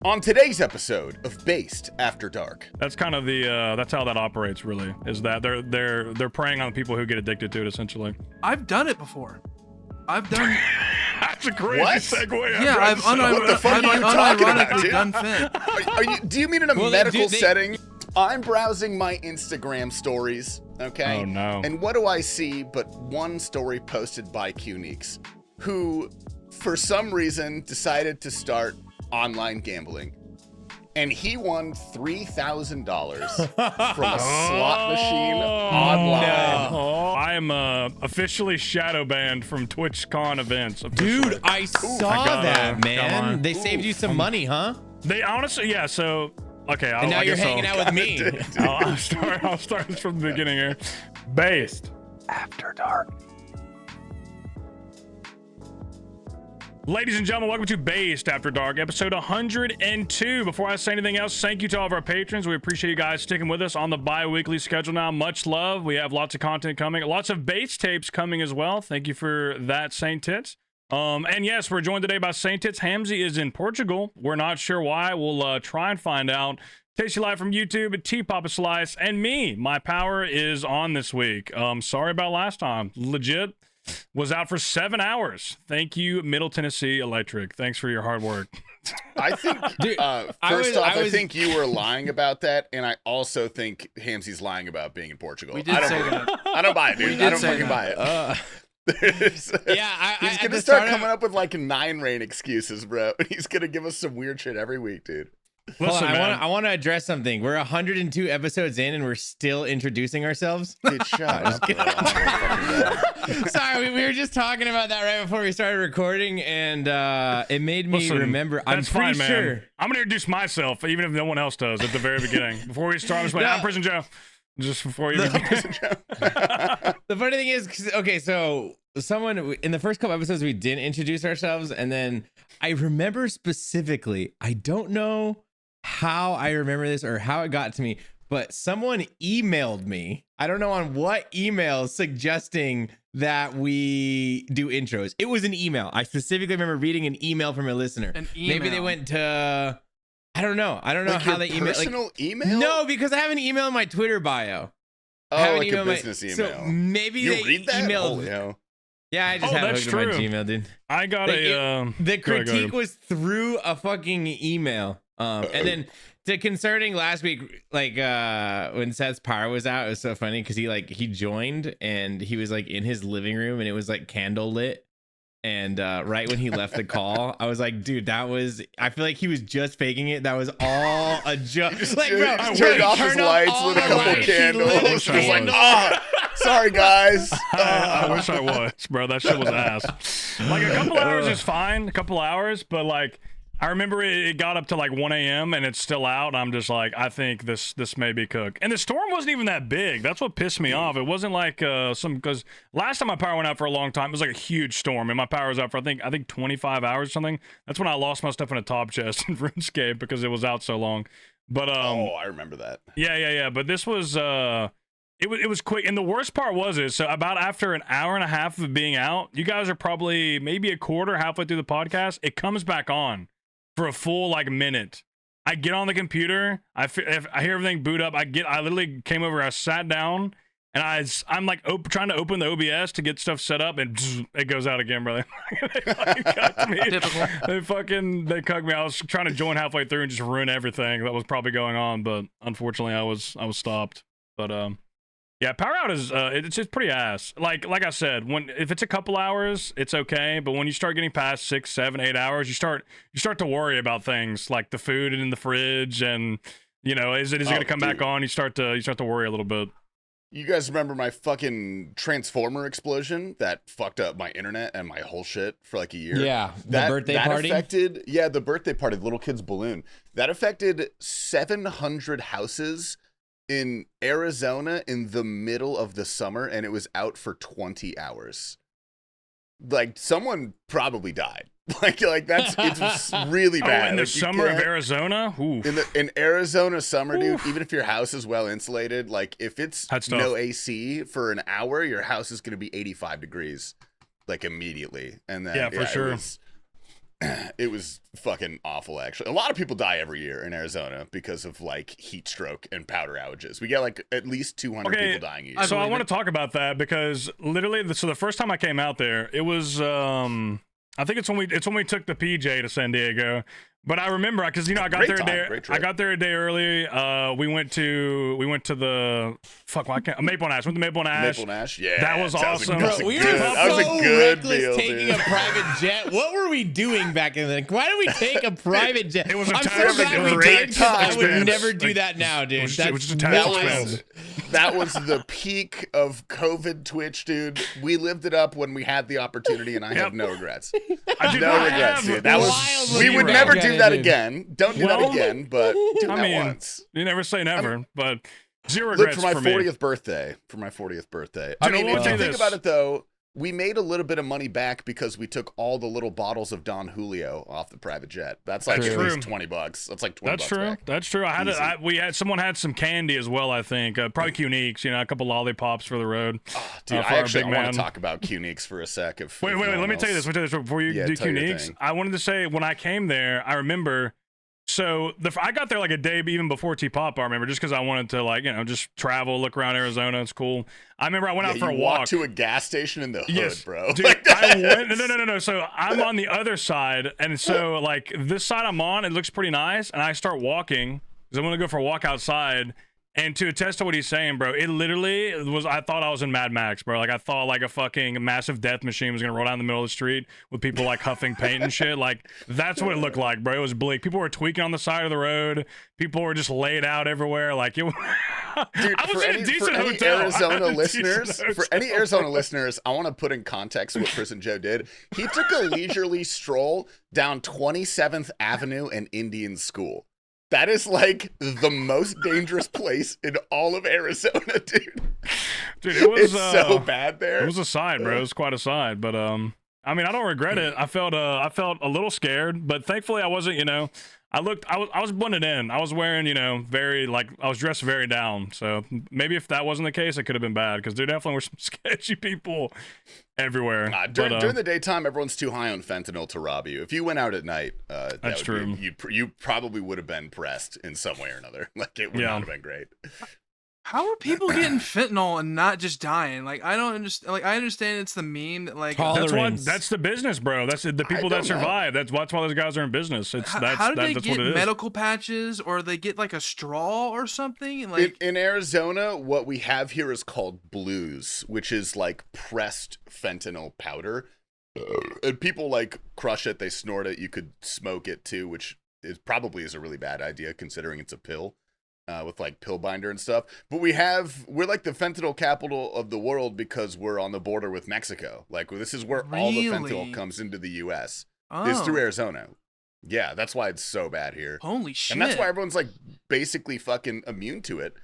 On today's episode of Based After Dark. That's kind of the that's how that operates, really, is that they're preying on people who get addicted to it, essentially. I've done it before. I've done. That's a crazy segue. Yeah, I've what the fuck are you talking about, dude? done fit. Do you mean in a medical setting? I'm browsing my Instagram stories, okay? Oh no. And what do I see but one story posted by QNeeks, who, for some reason, decided to start online gambling. And he won $3,000 from a slot machine online. No. I am officially shadow banned from TwitchCon events. Officially. Dude, I saw that, man. They saved you some money, huh? They honestly, yeah. So, okay. And now you're hanging out with me. I'll start this from the beginning here. Based After Dark. Ladies and gentlemen, welcome to Based After Dark, episode 102. Before I say anything else, thank you to all of our patrons. We appreciate you guys sticking with us on the bi-weekly schedule now. Much love. We have lots of content coming. Lots of base tapes coming as well. Thank you for that, Saint Tits. And yes, we're joined today by Saint Tits. Hamzy is in Portugal. We're not sure why. We'll try and find out. Tasty Live from YouTube at T-Papa Slice. And me, my power is on this week. Sorry about last time. Legit. Was out for 7 hours. Thank you, Middle Tennessee Electric. Thanks for your hard work. I think, I think you were lying about that, and I also think Hamzy's lying about being in Portugal. We did say that. I don't buy it, dude. I don't fucking buy it. He's gonna start coming up with like 9 rain excuses, bro. He's gonna give us some weird shit every week, dude. Listen, I want to address something. We're 102 episodes in and we're still introducing ourselves. Dude, shut up. Sorry, we were just talking about that right before we started recording, and it made me remember. I'm pretty sure. I'm going to introduce myself, even if no one else does, at the very beginning. Before we start, I'm just like, I'm Prison Joe. Just before you begin. The funny thing is, okay, so someone in the first couple episodes, we didn't introduce ourselves, and then I remember specifically, I don't know how I remember this or how it got to me, but someone emailed me. I don't know on what email, suggesting that we do intros. It was an email. I specifically remember reading an email from a listener. Maybe they went to, I don't know like how they email. Personal email? No, because I have an email in my Twitter bio. Oh, like a business email. So maybe you they read that? emailed. Holy hell. Yeah, I just have it hooked to my Gmail, dude. I got the critique was through a fucking email. And then to concerning last week, like when Seth's power was out, it was so funny because he joined and he was like in his living room and it was like candle lit. And right when he left the call, I was like, dude, I feel like he was just faking it. That was all a joke. Like, bro, turned off his lights, lit a couple candles. Just like, sorry, guys. I wish I was, bro. That shit was ass. Like a couple hours is fine, a couple hours, but like I remember it got up to like 1 a.m. and it's still out. And I'm just like, I think this may be cooked. And the storm wasn't even that big. That's what pissed me off. It wasn't like because last time my power went out for a long time, it was like a huge storm, and my power was out for I think 25 hours or something. That's when I lost my stuff in a top chest in RuneScape because it was out so long. But I remember that. Yeah. But this was it was quick, and the worst part was so about after an hour and a half of being out, you guys are probably maybe a quarter halfway through the podcast. It comes back on for a full like minute. I get on the computer, I hear everything boot up. I literally came over, I sat down, and I'm like trying to open the OBS to get stuff set up, and it goes out again, brother. They fucking cucked me. Typical. They cucked me. I was trying to join halfway through and just ruin everything that was probably going on, but unfortunately I was stopped. But yeah, power out is it's pretty ass. Like I said, if it's a couple hours, it's okay. But when you start getting past 6, 7, 8 hours, you start to worry about things like the food in the fridge, and is it gonna come back on? You start to worry a little bit. You guys remember my fucking transformer explosion that fucked up my internet and my whole shit for like a year? Yeah, the birthday party. The birthday party, the little kid's balloon. That affected 700 houses in Arizona in the middle of the summer, and it was out for 20 hours. Like, someone probably died. Like that's, it's really bad. In the summer of Arizona? Ooh. In Arizona summer, dude, even if your house is well insulated, like if it's no AC for an hour, your house is going to be 85 degrees, like immediately. And then, for sure. it was fucking awful, actually. A lot of people die every year in Arizona because of like heat stroke and powder outages. We get like at least 200 people dying a year. So I want to talk about that because literally, so the first time I came out there, it was I think it's when we took the PJ to San Diego. But I remember because I got there a day. I got there a day early. We went to the Maple Nash. Went to Maple Nash. Maple Nash, yeah. That was awesome. We were so reckless taking a private jet. What were we doing back in the? Why did we take a private jet? It was a I'm so glad we great did. I would time. never do that now, dude. It was just a tax expense. That was the peak of COVID Twitch, dude. We lived it up when we had the opportunity, and I have no regrets. No regrets, dude. That was. We would never do that again. Don't do that again, but do that once. You never say never, but zero regrets for my 40th birthday. For my 40th birthday. I mean, if you think about it, though, we made a little bit of money back because we took all the little bottles of Don Julio off the private jet. That's like at least $20. That's like $20. That's true. Back. That's true. Someone had some candy as well. I think probably Qniques. A couple lollipops for the road. Oh, dude, I want to talk about Qniques for a sec. Wait. Let me tell you this. Before you do Qniques, I wanted to say when I came there, I remember. So I got there like a day even before T-Pop, I remember, just because I wanted to just travel, look around Arizona. It's cool. I remember I went out for a walk. To a gas station in the hood, bro. Dude, I went, no. So I'm on the other side, and so like this side I'm on, it looks pretty nice, and I start walking because I want to go for a walk outside. And to attest to what he's saying, bro, it literally was, I thought I was in Mad Max, bro. Like, I thought like a fucking massive death machine was going to roll down the middle of the street with people like huffing paint and shit. Like, that's what it looked like, bro. It was bleak. People were tweaking on the side of the road. People were just laid out everywhere. Like, it Dude, I was in a decent hotel. For any Arizona listeners, I want to put in context what Prison Joe did. He took a leisurely stroll down 27th Avenue and Indian School. That is like the most dangerous place in all of Arizona, dude. Dude, it was it's so bad there. It was a side, bro. It was quite a side, but I mean, I don't regret it. I felt a little scared, but thankfully I wasn't. I was blended in. I was wearing, very I was dressed very down. So maybe if that wasn't the case, it could have been bad because there definitely were some sketchy people everywhere. During the daytime, everyone's too high on fentanyl to rob you. If you went out at night, that's true. You probably would have been pressed in some way or another. Like it would not have been great. How are people getting fentanyl and not just dying? Like, I don't understand. Like, I understand it's the meme that like that's the business, bro. That's the people that survive. That's why those guys are in business. How do they get medical patches, or they get like a straw or something? Like in Arizona, what we have here is called blues, which is like pressed fentanyl powder, and people like crush it. They snort it. You could smoke it too, which probably is a really bad idea considering it's a pill. With like pill binder and stuff, but we're like the fentanyl capital of the world because we're on the border with Mexico. Like this is where all the fentanyl comes into the U.S. Is through Arizona. Yeah, that's why it's so bad here. Holy shit! And that's why everyone's like basically fucking immune to it.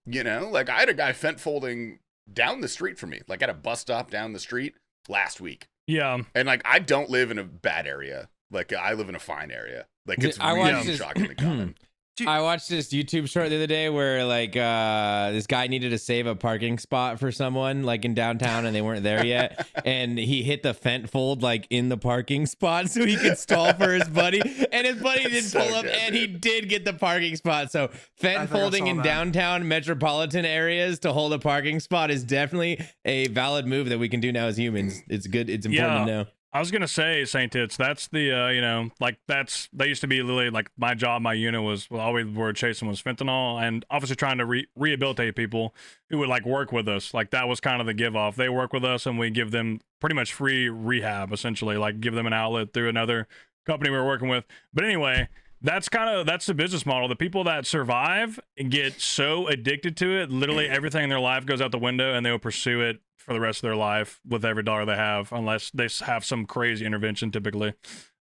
Like I had a guy folding down the street from me, like at a bus stop down the street last week. Yeah, and like I don't live in a bad area. Like I live in a fine area. Like it's really shockingly common. I watched this YouTube short the other day where like this guy needed to save a parking spot for someone like in downtown and they weren't there yet, and he hit the fent fold like in the parking spot so he could stall for his buddy, and his buddy did pull up and he did get the parking spot. So fent folding in downtown metropolitan areas to hold a parking spot is definitely a valid move that we can do now as humans. It's good. It's important to know. I was gonna say, Saint Tits, that's the that used to be literally like my job, my unit was all we were chasing was fentanyl, and obviously trying to rehabilitate people who would like work with us. Like that was kind of the give off. They work with us and we give them pretty much free rehab, essentially, like give them an outlet through another company we were working with. But anyway, that's the business model. The people that survive and get so addicted to it, literally everything in their life goes out the window and they will pursue it for the rest of their life with every dollar they have, unless they have some crazy intervention typically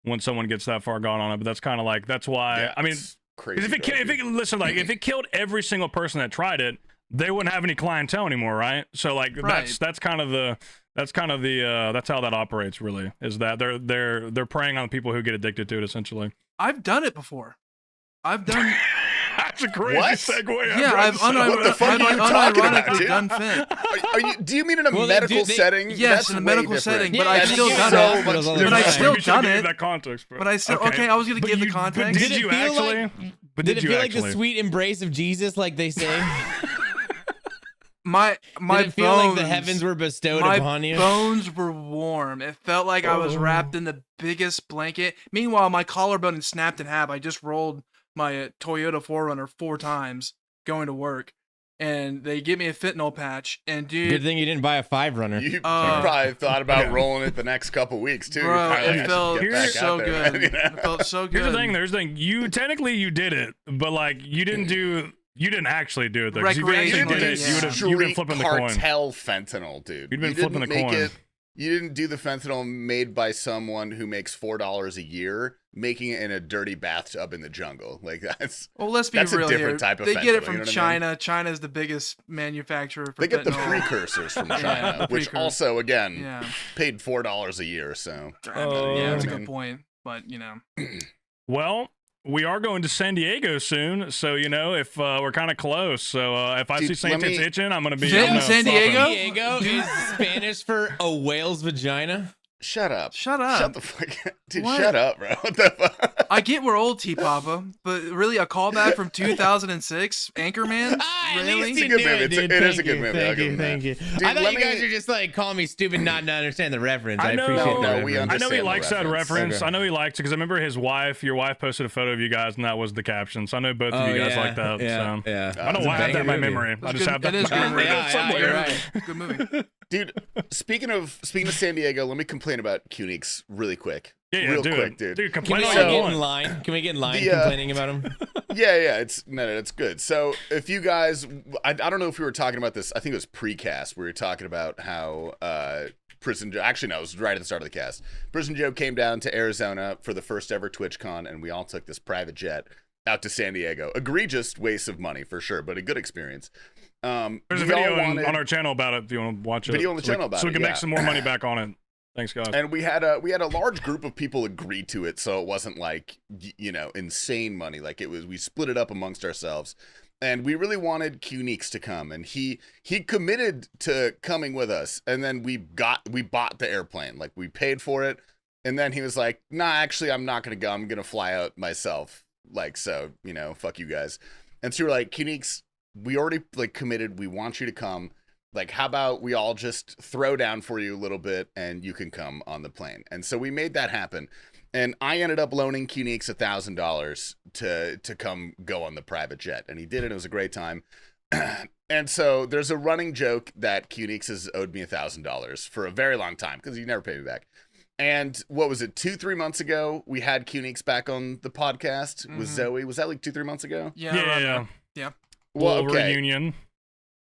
when someone gets that far gone on it. But that's kind of like, that's why, I mean, crazy. If it killed every single person that tried it, they wouldn't have any clientele anymore, right? So like that's how that operates really, is that they're preying on people who get addicted to it essentially. I've done it before. I've done That's a crazy What? segue. Yeah, I've What the fuck are you talking about, unironically dude? done Fent. Are you? Do you mean in a Well, medical they- setting? Yes, That's in a way medical different. setting, Yeah, but I've yeah, still you done get it. hospitals all the But I time. still We should've done gave it. that context, bro. But I still okay. I was gonna give the context. Did you feel actually? like- But Did it you feel like actually? the sweet embrace of Jesus, like they say? My Did it feel bones, like the heavens were bestowed my upon you? bones were warm. It felt like I was wrapped in the biggest blanket. Meanwhile, my collarbone had snapped in half. I just rolled my Toyota 4Runner 4 times going to work, and they give me a fentanyl patch. And dude, Good thing you didn't buy a 5-runner. You probably thought about Okay. rolling it the next couple weeks too. bro, You're probably like, it I should felt get back so out there, good. man, you know? It felt so good. Here's the thing. There's the thing. You technically you did it, but like you didn't do. You didn't actually do it though. 'cause if you actually Recreationally, did it, you would have. yeah. You've been flipping the coin. Cartel fentanyl, dude. You'd been You flipping didn't the make coin. it. You didn't do the fentanyl made by someone who makes $4 a year, making it in a dirty bathtub in the jungle. Like that's. Well, let's be That's a real different here. type of They get fentanyl, it you from know what I mean? China. China's the biggest manufacturer for They get the fentanyl. precursors from Yeah, China, the which precursor. also again Yeah, paid $4 a year. So Oh, yeah, that's a I good mean, point. But you know, Well, we are going to San Diego soon, so you know if we're kind of close. So if I Dude, see Saint let me- Tits itching, I'm gonna be Fit in I'm gonna San flop him. Diego? Diego is Spanish for a whale's vagina. shut up. shut up. Shut the fuck up. Dude, What? shut up, bro. What the fuck? I get we're old, T Papa, but really a callback from 2006, Anchorman. At Really? least It's a you good knew movie. it, It's a- dude. it is Thank a good you, movie. I'll Thank give you, him thank that. you. Dude, I thought let you guys me- were just like calling me stupid not to understand the reference. I I know- appreciate No, the no, we reference. I know he understand the likes that reference. reference. Okay. I know he likes it because I remember your wife posted a photo of you guys, and that was the caption. So I know both of you guys like that. Yeah, so. yeah. I don't It's know a why I have that in my banger memory. movie. I It's just good- have that it in is my good memory. movie. Yeah, somewhere. you're right. Good movie. Dude, speaking of San Diego, let me complain about Cuniques really quick. Yeah, Real dude. quick, dude. Dude, Can complain we all all you get in want. line? Can we get in line The, complaining about him? Yeah, it's good. So if you guys, I don't know if we were talking about this. I think it was pre-cast. We were talking about how Prison Joe. Actually, no, it was right at the start of the cast. Prison Joe came down to Arizona for the first ever TwitchCon, and we all took this private jet out to San Diego. Egregious waste of money for sure, but a good experience. There's a we video all wanted- on our channel about it if you want to watch it. Video on the channel about so we it, can yeah. make some more money back on it. Thanks, guys. And we had a large group of people agree to it, so it wasn't like insane money. Like we split it up amongst ourselves, and we really wanted Cuniques to come, and he committed to coming with us, and then we bought the airplane, like we paid for it, and then he was like, "Nah, actually, I'm not gonna go. I'm gonna fly out myself." Like so, fuck you guys. And so we're like, Cuniques, we already like committed. We want you to come. Like, how about we all just throw down for you a little bit and you can come on the plane? And so we made that happen. And I ended up loaning Cuniques $1,000 to come go on the private jet. And he did it. It was a great time. And so there's a running joke that Cuniques has owed me $1,000 for a very long time because he never paid me back. And what was it, 2-3 months ago, we had Cuniques back on the podcast with Zoe. Was that like 2-3 months ago? Yeah. yeah, around yeah. there. Yeah. Well, Little okay. reunion.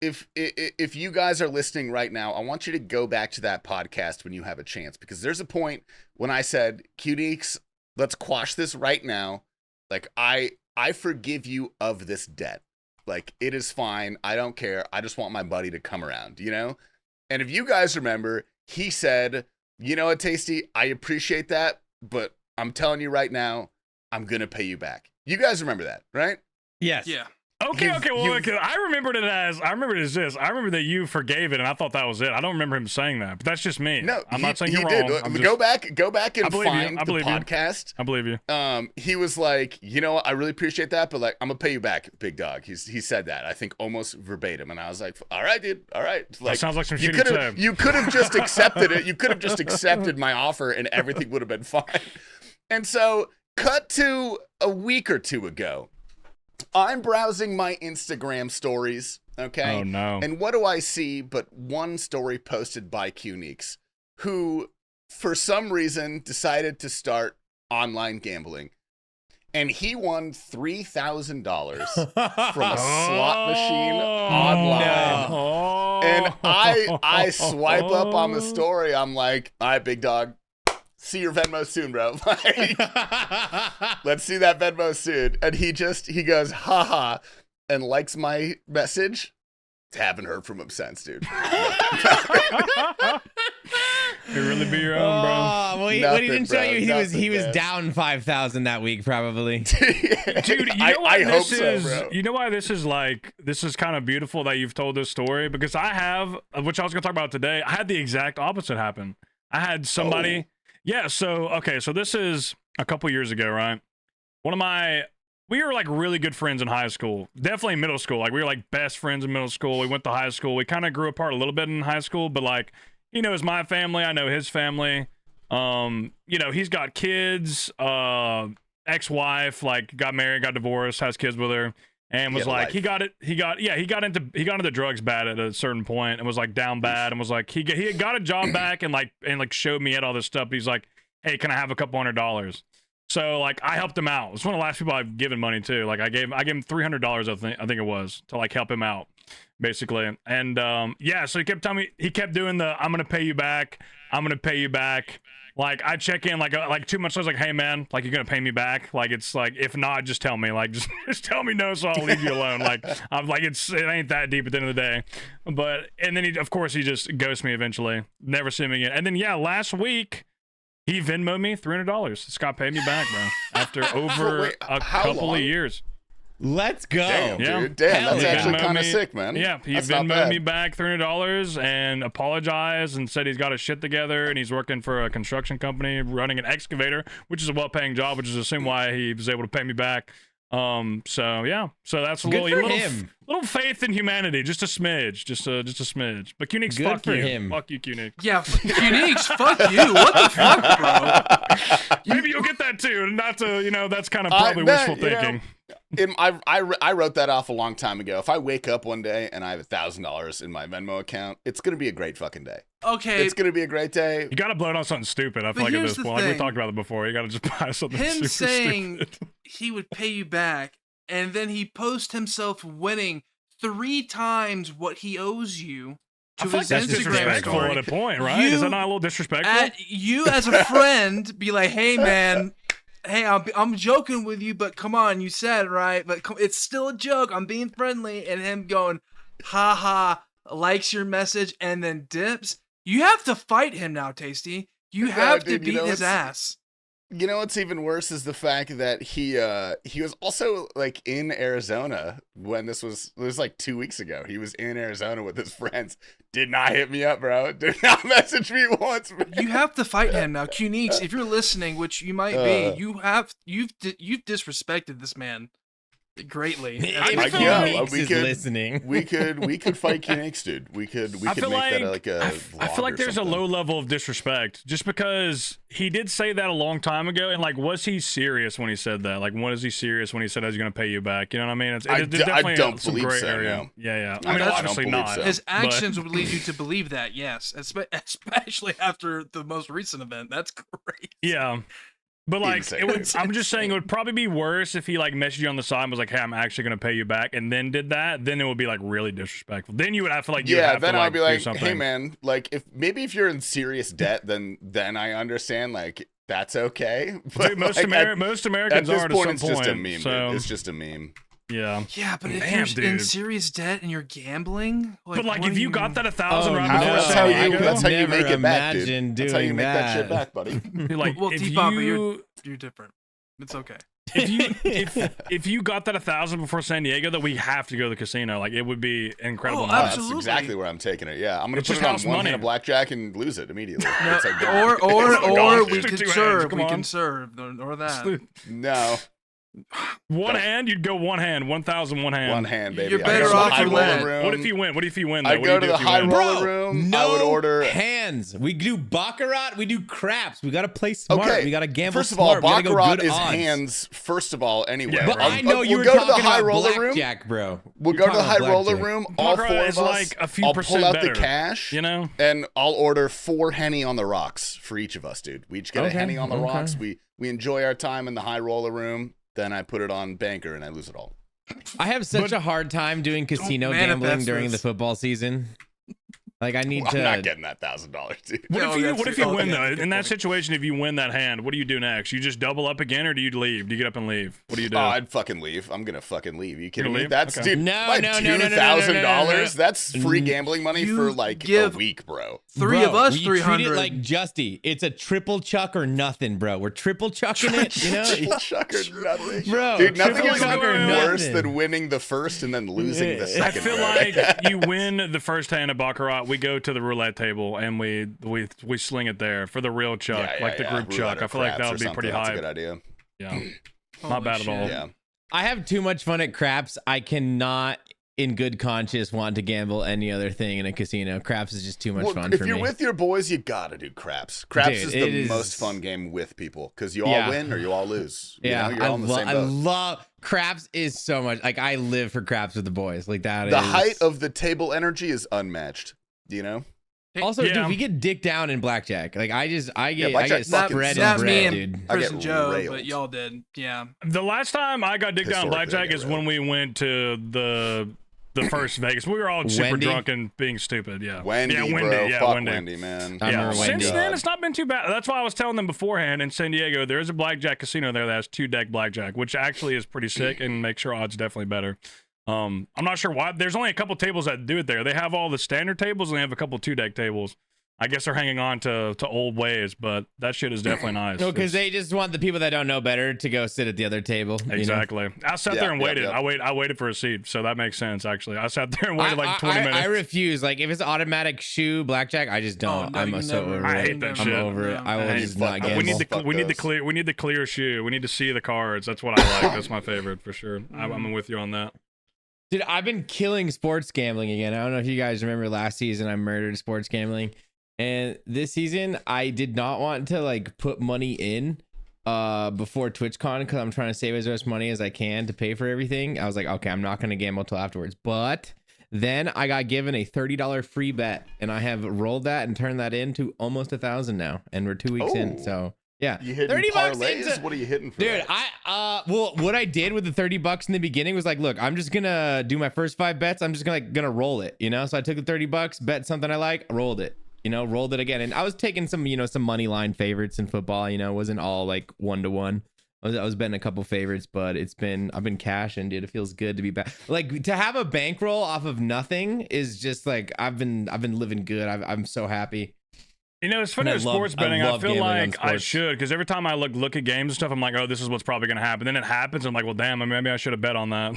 If you guys are listening right now, I want you to go back to that podcast when you have a chance, because there's a point when I said, Cuniques, let's quash this right now. Like, I forgive you of this debt. Like, it is fine. I don't care. I just want my buddy to come around, And if you guys remember, he said, you know what, Tasty, I appreciate that, but I'm telling you right now, I'm going to pay you back. You guys remember that, right? Yes. Yeah. Okay, You've- okay. Well, you've- okay, I remember it as this. I remember that you forgave it, and I thought that was it. I don't remember him saying that, but that's just me. No, I'm not saying you're did. wrong. I'm Go just- back I and believe you. find I the believe you. podcast. I believe you. He was like, you know what, I really appreciate that, but like, I'm gonna pay you back, big dog. He said that, I think almost verbatim, and I was like, all right, dude, all right. Like, That sounds like some you shit could he'd have say. you could have just accepted it. You could have just accepted my offer, and everything would have been fine. And so, cut to a week or two ago, I'm browsing my Instagram stories. Okay. Oh no. And what do I see but one story posted by Cuniques, who, for some reason, decided to start online gambling. And he won $3,000 from a slot machine online. Oh. And I swipe up on the story. I'm like, all right, big dog, see your Venmo soon, bro. Like, let's see that Venmo soon. And he goes, haha, and likes my message. Haven't heard from him since, dude. It really be your own, bro. Oh, well, what he Nothing, didn't show bro, you, he was nothing, man. down 5,000 that week, probably. Dude, you know why I hope this so, is? bro. You know why this is like? This is kind of beautiful that you've told this story because I have, which I was gonna talk about today. I had the exact opposite happen. I had somebody. Yeah. So okay. So this is a couple years ago, right? We were like really good friends in high school. Definitely middle school. Like we were like best friends in middle school. We went to high school. We kind of grew apart a little bit in high school, but like he knows my family. I know his family. You know, he's got kids. Ex-wife, like got married, got divorced, has kids with her, and was like, he got into drugs bad at a certain point, and was like down bad, and was like, he had got a job back, and showed me at all this stuff. But he's like, hey, can I have a couple $100s? So like I helped him out. It's one of the last people I've given money to. Like I gave him $300, I think it was, to like help him out, basically. And yeah, so he kept telling me, he kept doing the I'm gonna pay you back. Like I check in like 2 months later, like, hey man, like you're gonna pay me back? Like it's like if not, just tell me. Like just tell me no, so I'll leave you alone. Like I'm like it ain't that deep at the end of the day. But and then he just ghosts me eventually. Never see him again. And then yeah, last week he Venmo'd me $300. Scott paid me back, bro. After over a couple of years. Let's go. Damn, Yeah. dude. Damn, that's He actually Venmo'd kind of me- sick, man. Yeah, he That's not Venmo'd bad. me back $300 and apologized and said he's got his shit together and he's working for a construction company running an excavator, which is a well-paying job, which is assume why he was able to pay me back. So yeah, so that's a Good little for him. little faith in humanity, just a smidge, just a smidge. But Qnix, Good fuck for you, him. fuck you, Qnix. Yeah, Qnix, fuck you. What the fuck, bro? Maybe you'll get that too. Not to, that's kind of probably wishful thinking. I wrote that off a long time ago. If I wake up one day and I have $1,000 in my Venmo account, it's gonna be a great fucking day. Okay, It's gonna be a great day. You gotta blow it on something stupid. I feel But like at here's this the point, like we thing. talked about it before. You gotta just buy something him super saying stupid. he would pay you back, and then he posts himself winning 3 times what he owes you I to feel like his that's Instagram disrespectful story. at a point, right? Is that not a little disrespectful? You as a friend be like, hey man, hey, I'm joking with you, but come on, you said right, but it's still a joke. I'm being friendly, and him going, haha, likes your message and then dips. You have to fight him now, Tasty. You have dude, to beat his ass. You know what's even worse is the fact that he was also like in Arizona when it was like 2 weeks ago. He was in Arizona with his friends. Did not hit me up, bro. Did not message me once, man. You have to fight him now, Qnix. If you're listening, which you might be, you've disrespected this man greatly. I feel Qnix like is listening. We could fight Qnix, dude. We could I make feel that like a I vlog feel like or there's something. a low level of disrespect just because he did say that a long time ago, and like, was he serious when he said that? Like, was he serious when he said I was going to pay you back? You know what I mean? It's I definitely don't some believe gray so, area. no. Yeah. I I mean, don't obviously believe not. so. His actions would lead you to believe that, yes, especially after the most recent event. That's great. Yeah. But like, Insane. I'm just saying it would probably be worse if he like messaged you on the side and was like, "Hey, I'm actually gonna pay you back," and then did that. Then it would be like really disrespectful. Then you would have to like, Yeah, then I'd be do like, something. hey man, like if you're in serious debt, then I understand, like that's okay. But Dude, most like, most at Americans this are point, to it's some just a point. meme. So Dude. It's just a meme. yeah. Yeah, but if Damn, you're in dude. serious debt and you're gambling, But like, what if do you got that 1,000 Oh, right no. before That's San how Diego, that's how you Never make it back, dude. imagine That's how you doing make that shit that. back, buddy. you're like, Well, if T-Pop, you you're different. It's okay. if you got that 1,000 before San Diego, that we have to go to the casino. Like, it would be incredible. Oh, knowledge. That's absolutely. exactly where I'm taking it. Yeah, I'm gonna It's put just it on house one money. hand of blackjack and lose it immediately. No, It's like, or Oh, gosh, we just can two hands, serve. come We on. can serve, or that. no, One hand, you'd go one hand, 1,000 one hand. one hand, baby. You're I better go to the off high for roller that. room. What if you win? What if you win? Though? I What go do to you the do if you high win? roller Bro, room. no I would order. hands. We do baccarat. We do craps. We gotta play smart. Okay, We gotta gamble first of all, smart. We gotta go baccarat good is odds. hands. First of all, anyway. Yeah, But right. I know you were we'll go to the talking high about roller room. blackjack, bro. We'll You're go to the high talking about roller blackjack. room. All Baccarat four of is us. like a few I'll percent pull out better, the cash. you know? And I'll order 4 Henny on the rocks for each of us, dude. We each get a Okay, Henny on the okay. rocks. We enjoy our time in the high roller room. Then I put it on banker and I lose it all. I have such a hard time doing casino manifest gambling during the this. football season. Like I need I'm to. not getting that $1,000, dude. What if you win though? Good In that point. situation, if you win that hand, what do you do next? You just double up again, or do you leave? Do you get up and leave? What do you do? Oh, I'd fucking leave. I'm gonna fucking leave. You kidding You're me? leave? That's Okay. dude. No, like no, no, no, no, no, no, $2,000. no, no. That's free gambling money You for like a give- week, bro. Three of us, we treat 300. it like Justy. It's a triple chuck or nothing, bro. We're triple chucking it, you know? Triple chuck or nothing. Bro, Dude, nothing triple is chuck or worse nothing. than winning the first and then losing the I second. feel bro. like you win the first hand of baccarat, we go to the roulette table and we sling it there for the real chuck, like the group Roulette chuck. or I feel like that craps would or be pretty something. high. That's a good idea. Yeah, not Holy bad at all. shit. Yeah. I have too much fun at craps. I cannot, in good conscience, want to gamble any other thing in a casino. Craps is just too much Well, fun if for you're me. with your boys, you gotta do craps. Craps Dude, is it the is- most fun game with people because you all Yeah. win or you all lose. You Yeah, know, you're all in the same I boat. love craps. Is so much like I live for craps with the boys. Like that. The is... height of the table energy is unmatched. Do you know? Also, Yeah. dude, we get dick down in blackjack. Like I get blackjack's fucking spread not and me bread, and dude. I Chris get and Joe, railed. but y'all did. Yeah. The last time I got dick down Historically, I blackjack get is when we went to the first Vegas. We were all super Wendy? drunk and being stupid. Yeah, Wendy, yeah, bro. Yeah, Fuck Wendy. Wendy, man. I Yeah. remember Since Wendy. then, it's not been too bad. That's why I was telling them beforehand in San Diego, there is a blackjack casino there that has 2-deck blackjack, which actually is pretty sick and makes your odds definitely better. I'm not sure why. There's only a couple tables that do it there. They have all the standard tables and they have a couple 2-deck tables. I guess they're hanging on to old ways, but that shit is definitely nice. No, because It's- they just want the people that don't know better to go sit at the other table. you know? Exactly. I sat there and Yeah, waited. yeah. I waited for a seat, so that makes sense. Actually, I sat there and waited like 20 minutes. I refuse. Like if it's automatic shoe blackjack, I just don't. no, I'm you so never- over I it. hate that I'm shit. over it. No. I will I just hate not fuck gamble. we need Fuck the those. clear. We need the clear shoe. We need to see the cards. That's what I like. That's my favorite for sure. I'm with you on that. Dude, I've been killing sports gambling again. I don't know if you guys remember last season I murdered sports gambling. And this season I did not want to like put money in before TwitchCon because I'm trying to save as much money as I can to pay for everything. I was like, okay, I'm not gonna gamble till afterwards. But then I got given a $30 free bet and I have rolled that and turned that into almost 1,000 now. And we're 2 weeks in. Oh. So yeah. You hitting $30 parlays? into- What are you hitting for? Dude, that? well, what I did with the $30 in the beginning was like, look, I'm just gonna do my first 5 bets. I'm just gonna roll it, you know. So I took the $30, bet something I like, rolled it, rolled it again, and I was taking some, some money line favorites in football. It wasn't all like 1-to-1. I was betting a couple favorites, but I've been cashing, dude. It feels good to be back. Like to have a bankroll off of nothing is just like I've been living good. I'm so happy. It's funny And I with love- sports I betting. I love feel gambling on like I sports. should, because every time I look at games and stuff, I'm like, oh, this is what's probably gonna happen. Then it happens. I'm like, well, damn, maybe I should have bet on that.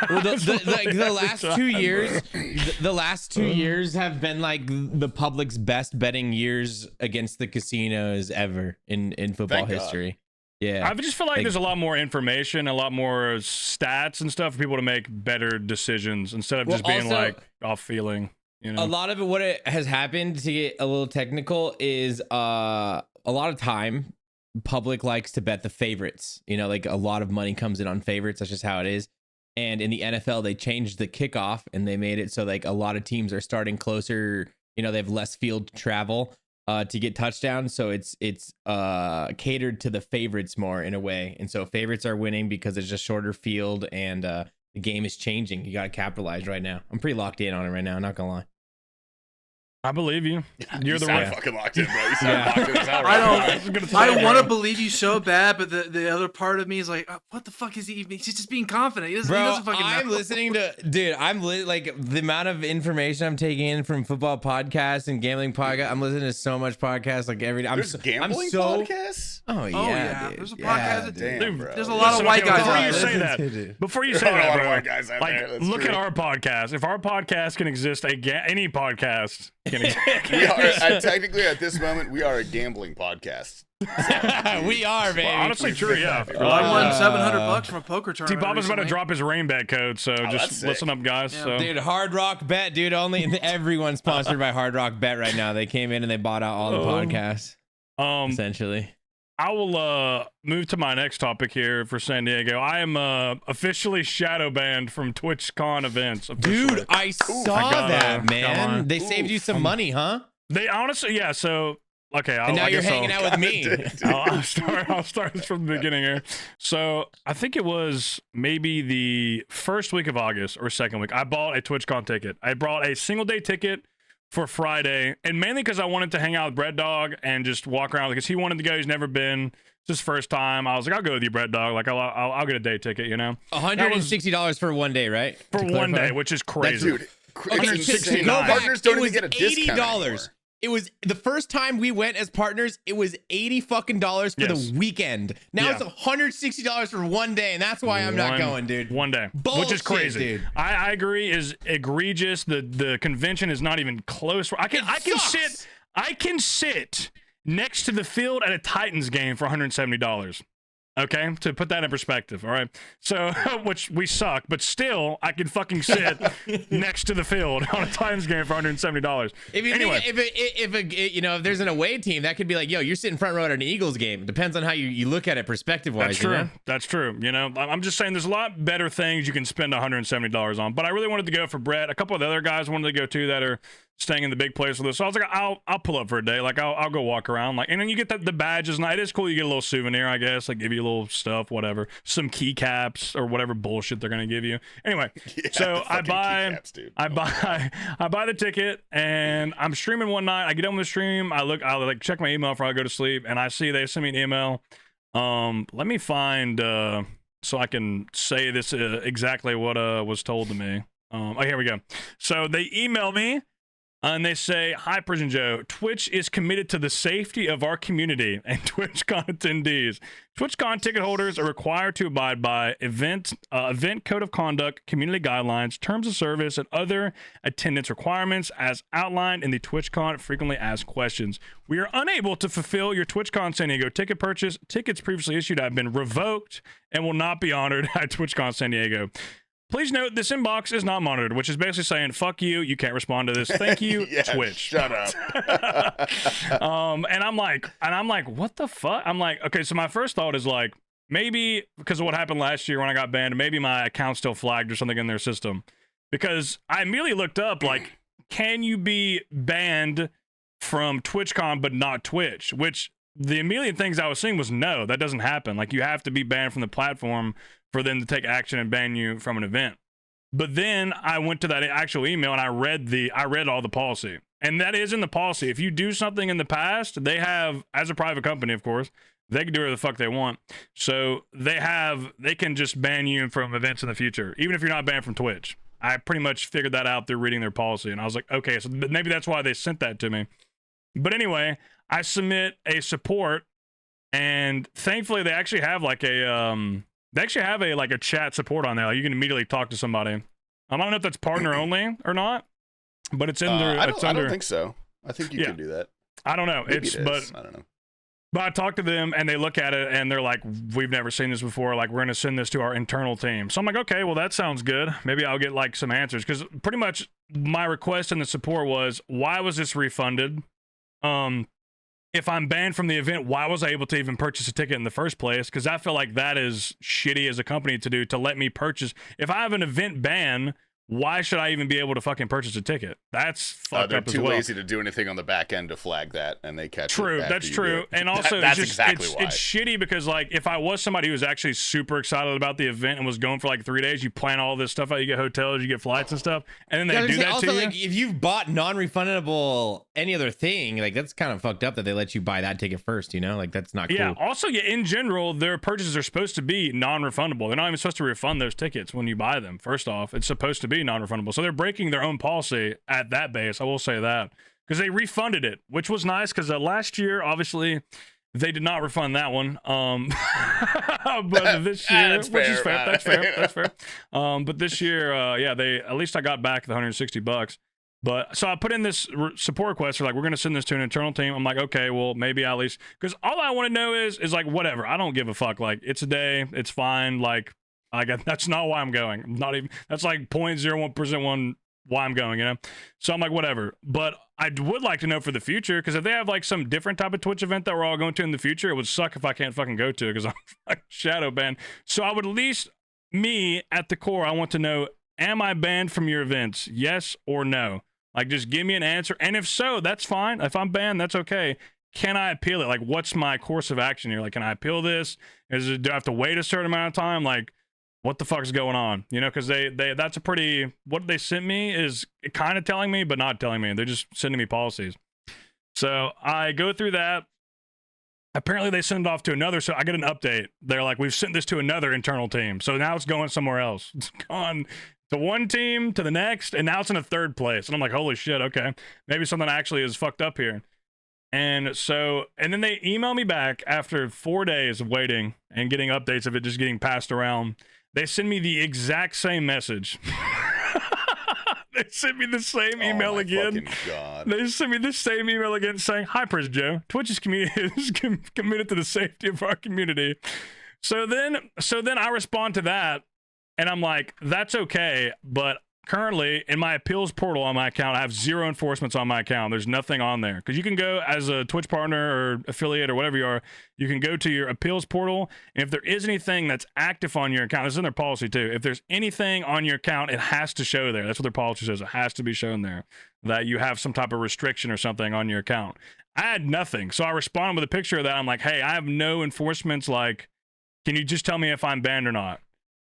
Well, the last Every 2 time, years, bro. the last 2 years have been like the public's best betting years against the casinos ever in football Thank God. history. Yeah. I just feel like there's a lot more information, a lot more stats and stuff for people to make better decisions instead of Well, just being also- like off feeling. A lot of it, what it has happened, to get a little technical, is a lot of time public likes to bet the favorites. Like a lot of money comes in on favorites. That's just how it is. And in the NFL, they changed the kickoff and they made it so like a lot of teams are starting closer. They have less field travel to get touchdowns. So it's catered to the favorites more in a way. And so favorites are winning because it's just shorter field and the game is changing. You got to capitalize right now. I'm pretty locked in on it right now. I'm not gonna lie. I believe you. You're you the sound right. fucking locked in, bro. You sound Yeah. locked in as hell I right don't- now. I want to believe you so bad, but the other part of me is like, oh, what the fuck is he even? He's just being confident. He doesn't, he Bro, doesn't fucking I'm know. listening to, dude. Like the amount of information I'm taking in from football podcasts and gambling podcasts. I'm listening to so much podcasts like every day. There's gambling podcasts? Oh yeah, yeah, dude. there's a Yeah, podcast. dude. Damn, Dude, bro. There's a lot of white guys Before out you there. say that, before you say There are a that, lot of bro, white guys out there, that's look true. at our podcast. If our podcast can exist, any podcast can exist. We are, technically, at this moment, we are a gambling podcast. We are, baby. Well, honestly, true, yeah. I won $700 from a poker T tournament. Bob is about to recently. drop his rain bet code, so that's just sick. listen up, guys. Yeah. So. Dude, Hard Rock Bet, dude. Only everyone's sponsored by Hard Rock Bet right now. They came in and they bought out all the podcasts, essentially. I will move to my next topic here for San Diego. I am officially shadow banned from TwitchCon events. Officially. Dude, I saw I gotta- that, come man. on. They saved you some money, huh? They honestly, yeah. So okay, And now I you're guess hanging I'll- out with me. I'll start this from the beginning here. So I think it was maybe the first week of August or second week. I bought a TwitchCon ticket. I brought a single day ticket for Friday, and mainly because I wanted to hang out with Bread Dog and just walk around because he wanted to go. He's never been. It's his first time. I was like, I'll go with you, Bread Dog. Like, I'll get a day ticket, you know? $160 for one day, right? For one day, which is crazy. Dude, Okay, $169. go back, Partners don't it even was get a discount $80. anymore. It was the first time we went as partners. It was $80 fucking dollars for the weekend. Now it's $160 for one day, and that's why I'm not going, dude. One day, Bullshit, which is crazy. Dude. I agree. Is egregious. The convention is not even close. I can sit next to the field at a Titans game for $170. Okay, to put that in perspective, all right. So, which we suck, but still, I can fucking sit next to the field on a Titans game for $170. If you think, if there's an away team, that could be like, yo, you're sitting front row at an Eagles game. Depends on how you look at it perspective wise. That's true. You know? That's true. You know, I'm just saying, there's a lot better things you can spend $170 on. But I really wanted to go for Brett. A couple of the other guys wanted to go too that are staying in the big place with us. So I was like, I'll pull up for a day. Like I'll go walk around. Like, and then you get the badges, and it is cool. You get a little souvenir, I guess. Like give you a little stuff, whatever, some keycaps or whatever bullshit they're gonna give you. Anyway, so I buy the ticket, and I'm streaming one night. I get on the stream. I like check my email before I go to sleep, and I see they sent me an email. Let me find so I can say this exactly what was told to me. Oh, here we go. So they email me. And they say, hi, Prison Joe. Twitch is committed to the safety of our community and TwitchCon attendees. TwitchCon ticket holders are required to abide by event code of conduct, community guidelines, terms of service, and other attendance requirements as outlined in the TwitchCon frequently asked questions. We are unable to fulfill your TwitchCon San Diego ticket purchase. Tickets previously issued have been revoked and will not be honored at TwitchCon San Diego. Please note this inbox is not monitored, which is basically saying, fuck you, you can't respond to this. Thank you, Twitch. Shut up. And I'm like, what the fuck? I'm like, okay, so my first thought is like, maybe because of what happened last year when I got banned, maybe my account's still flagged or something in their system. Because I immediately looked up, like, can you be banned from TwitchCon but not Twitch? Which the immediate things I was seeing was no, that doesn't happen. Like, you have to be banned from the platform for them to take action and ban you from an event. But then I went to that actual email and I read all the policy. And that is in the policy. If you do something in the past, they have, as a private company, of course, they can do whatever the fuck they want. So they can just ban you from events in the future, even if you're not banned from Twitch. I pretty much figured that out through reading their policy. And I was like, okay, so maybe that's why they sent that to me. But anyway, I submit a support, and thankfully they actually have like a chat support on there. Like you can immediately talk to somebody. I don't know if that's partner only or not, but it's in there. I don't think so. I think you can do that. I don't know. Maybe but I don't know. But I talked to them and they look at it and they're like, we've never seen this before. Like, we're going to send this to our internal team. So I'm like, okay, well, that sounds good. Maybe I'll get like some answers. Because pretty much my request in the support was, why was this refunded? If I'm banned from the event, why was I able to even purchase a ticket in the first place? Because I feel like that is shitty as a company to do, to let me purchase. If I have an event ban, why should I even be able to fucking purchase a ticket? That's fucked up as well. They're too lazy to do anything on the back end to flag that, and they catch True, it. That's true. And also, that's exactly why. It's shitty because, like, if I was somebody who was actually super excited about the event and was going for like 3 days, you plan all this stuff out, you get hotels, you get flights and stuff, and then they do that also, to you. like, if you've bought non-refundable any other thing, like, that's kind of fucked up that they let you buy that ticket first, you know? Like, that's not cool. Yeah, also, in general, their purchases are supposed to be non-refundable. They're not even supposed to refund those tickets when you buy them. First off, it's supposed to be non-refundable. So they're breaking their own policy at that base. I will say that, because they refunded it, which was nice, because last year, obviously, they did not refund that one. But this year, which is fair, that's fair. But this year, yeah, at least I got back the $160. But so I put in this support request. They're like, we're going to send this to an internal team. I'm like, okay, well, maybe at least, because all I want to know is like, whatever. I don't give a fuck. Like, it's a day. It's fine. Like that's not why I'm going. Not even, that's like 0.01% why I'm going, you know? So I'm like, whatever. But I would like to know for the future, because if they have like some different type of Twitch event that we're all going to in the future, it would suck if I can't fucking go to it, because I'm like shadow banned. So I would at least, me at the core, I want to know, am I banned from your events? Yes or no? Like, just give me an answer. And if so, that's fine. If I'm banned, that's okay. Can I appeal it? Like, what's my course of action here? Like, can I appeal this? Do I have to wait a certain amount of time? Like, what the fuck's going on? You know, because that's a pretty, what they sent me is kind of telling me, but not telling me. They're just sending me policies. So I go through that. Apparently they send it off to another, so I get an update. They're like, we've sent this to another internal team. So now it's going somewhere else. It's gone to one team, to the next, and now it's in a third place. And I'm like, holy shit, okay. Maybe something actually is fucked up here. And so, and then they email me back after 4 days of waiting and getting updates of it just getting passed around. They send me the exact same message. They sent me the same email again. God. They sent me the same email again saying, "Hi, Prison Joe. Twitch is committed to the safety of our community." So then I respond to that, and I'm like, "That's okay, but currently in my appeals portal on my account, I have 0 enforcements on my account. There's nothing on there because you can go as a Twitch partner or affiliate or whatever you are. You can go to your appeals portal, and if there is anything that's active on your account, this is in their policy too. If there's anything on your account, it has to show there. That's what their policy says. It has to be shown there that you have some type of restriction or something on your account. I had nothing, so I responded with a picture of that. I'm like, "Hey, I have no enforcements. Like, can you just tell me if I'm banned or not?"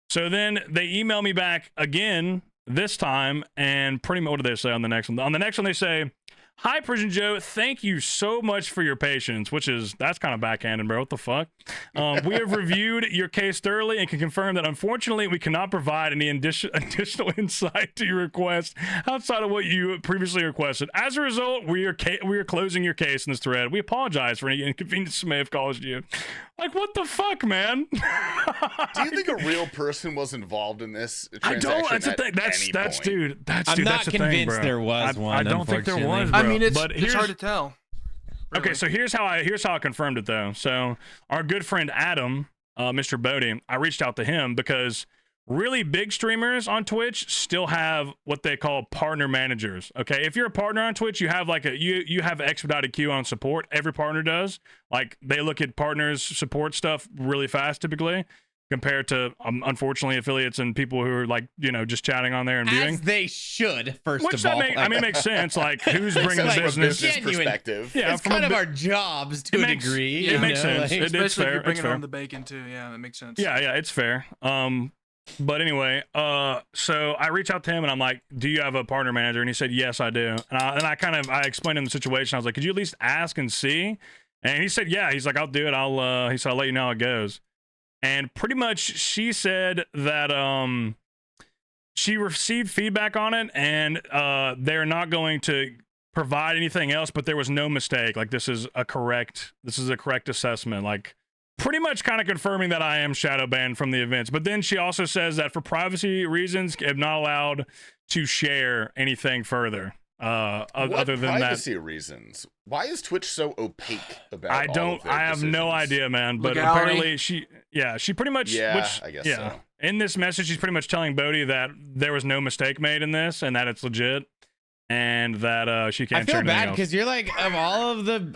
So then they email me back again this time, and pretty much, what do they say on the next one? On the next one, they say, "Hi, Prison Joe. Thank you so much for your patience," that's kind of backhanded, bro. What the fuck? "We have reviewed your case thoroughly and can confirm that unfortunately we cannot provide any additional insight to your request outside of what you previously requested. As a result, we are closing your case in this thread. We apologize for any inconvenience may have caused you." Like, what the fuck, man? Do you think a real person was involved in this transaction? I don't. That's the thing. That's dude. I'm not the convinced thing, there was one. I don't think there was, bro. I mean, it's here's hard to tell. Really. Okay, so here's how I confirmed it though. So our good friend Adam, Mr. Bodie, I reached out to him because really big streamers on Twitch still have what they call partner managers. Okay, if you're a partner on Twitch, you have like you have expedited queue on support. Every partner does. Like, they look at partners support stuff really fast typically, compared to unfortunately affiliates and people who are like, you know, just chatting on there and viewing. As they should, first Which of all. It makes sense. Like, who's bringing like the business? genuine perspective. Yeah, it's kind of our jobs to a degree. It makes know, sense. like- It's Especially if fair. you're It's bringing fair. home the bacon too. Yeah, that makes sense. Yeah, it's fair. But anyway, so I reached out to him and I'm like, "Do you have a partner manager?" And he said, "Yes, I do." And I explained to him the situation. I was like, "Could you at least ask and see?" And he said, "Yeah." He's like, "I'll do it. He said, "I'll let you know how it goes." And pretty much she said that she received feedback on it, and they're not going to provide anything else, but there was no mistake. Like, this is a correct assessment. Like, pretty much kind of confirming that I am shadow banned from the events. But then she also says that for privacy reasons, I'm not allowed to share anything further. Other than privacy reasons? Why is Twitch so opaque about? I have no idea, man. But Legality? apparently she pretty much. Yeah, I guess so. In this message, she's pretty much telling Bodhi that there was no mistake made in this and that it's legit, and that she can't. I feel share bad anything because you're like, of all the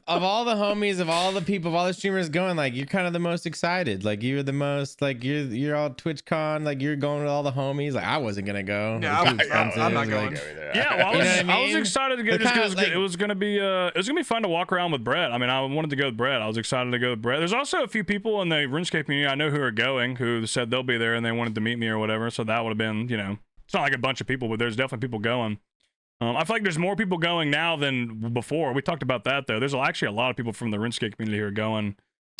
homies, of all the people, of all the streamers going, like, you're kind of the most excited. Like, you're the most, like, you're all TwitchCon, like, you're going with all the homies. Like, I wasn't gonna go. Yeah, It was too I'm expensive. not going. Like, Yeah, well, You know what I I was mean? excited to go The just kinda, because like- it was gonna be fun to walk around with Brett. I mean, I wanted to go with Brett. I was excited to go with Brett. There's also a few people in the RuneScape community I know who are going, who said they'll be there and they wanted to meet me or whatever. So that would have been, you know, it's not like a bunch of people, but there's definitely people going. I feel like there's more people going now than before. We talked about that though. There's actually a lot of people from the RuneScape community who are going.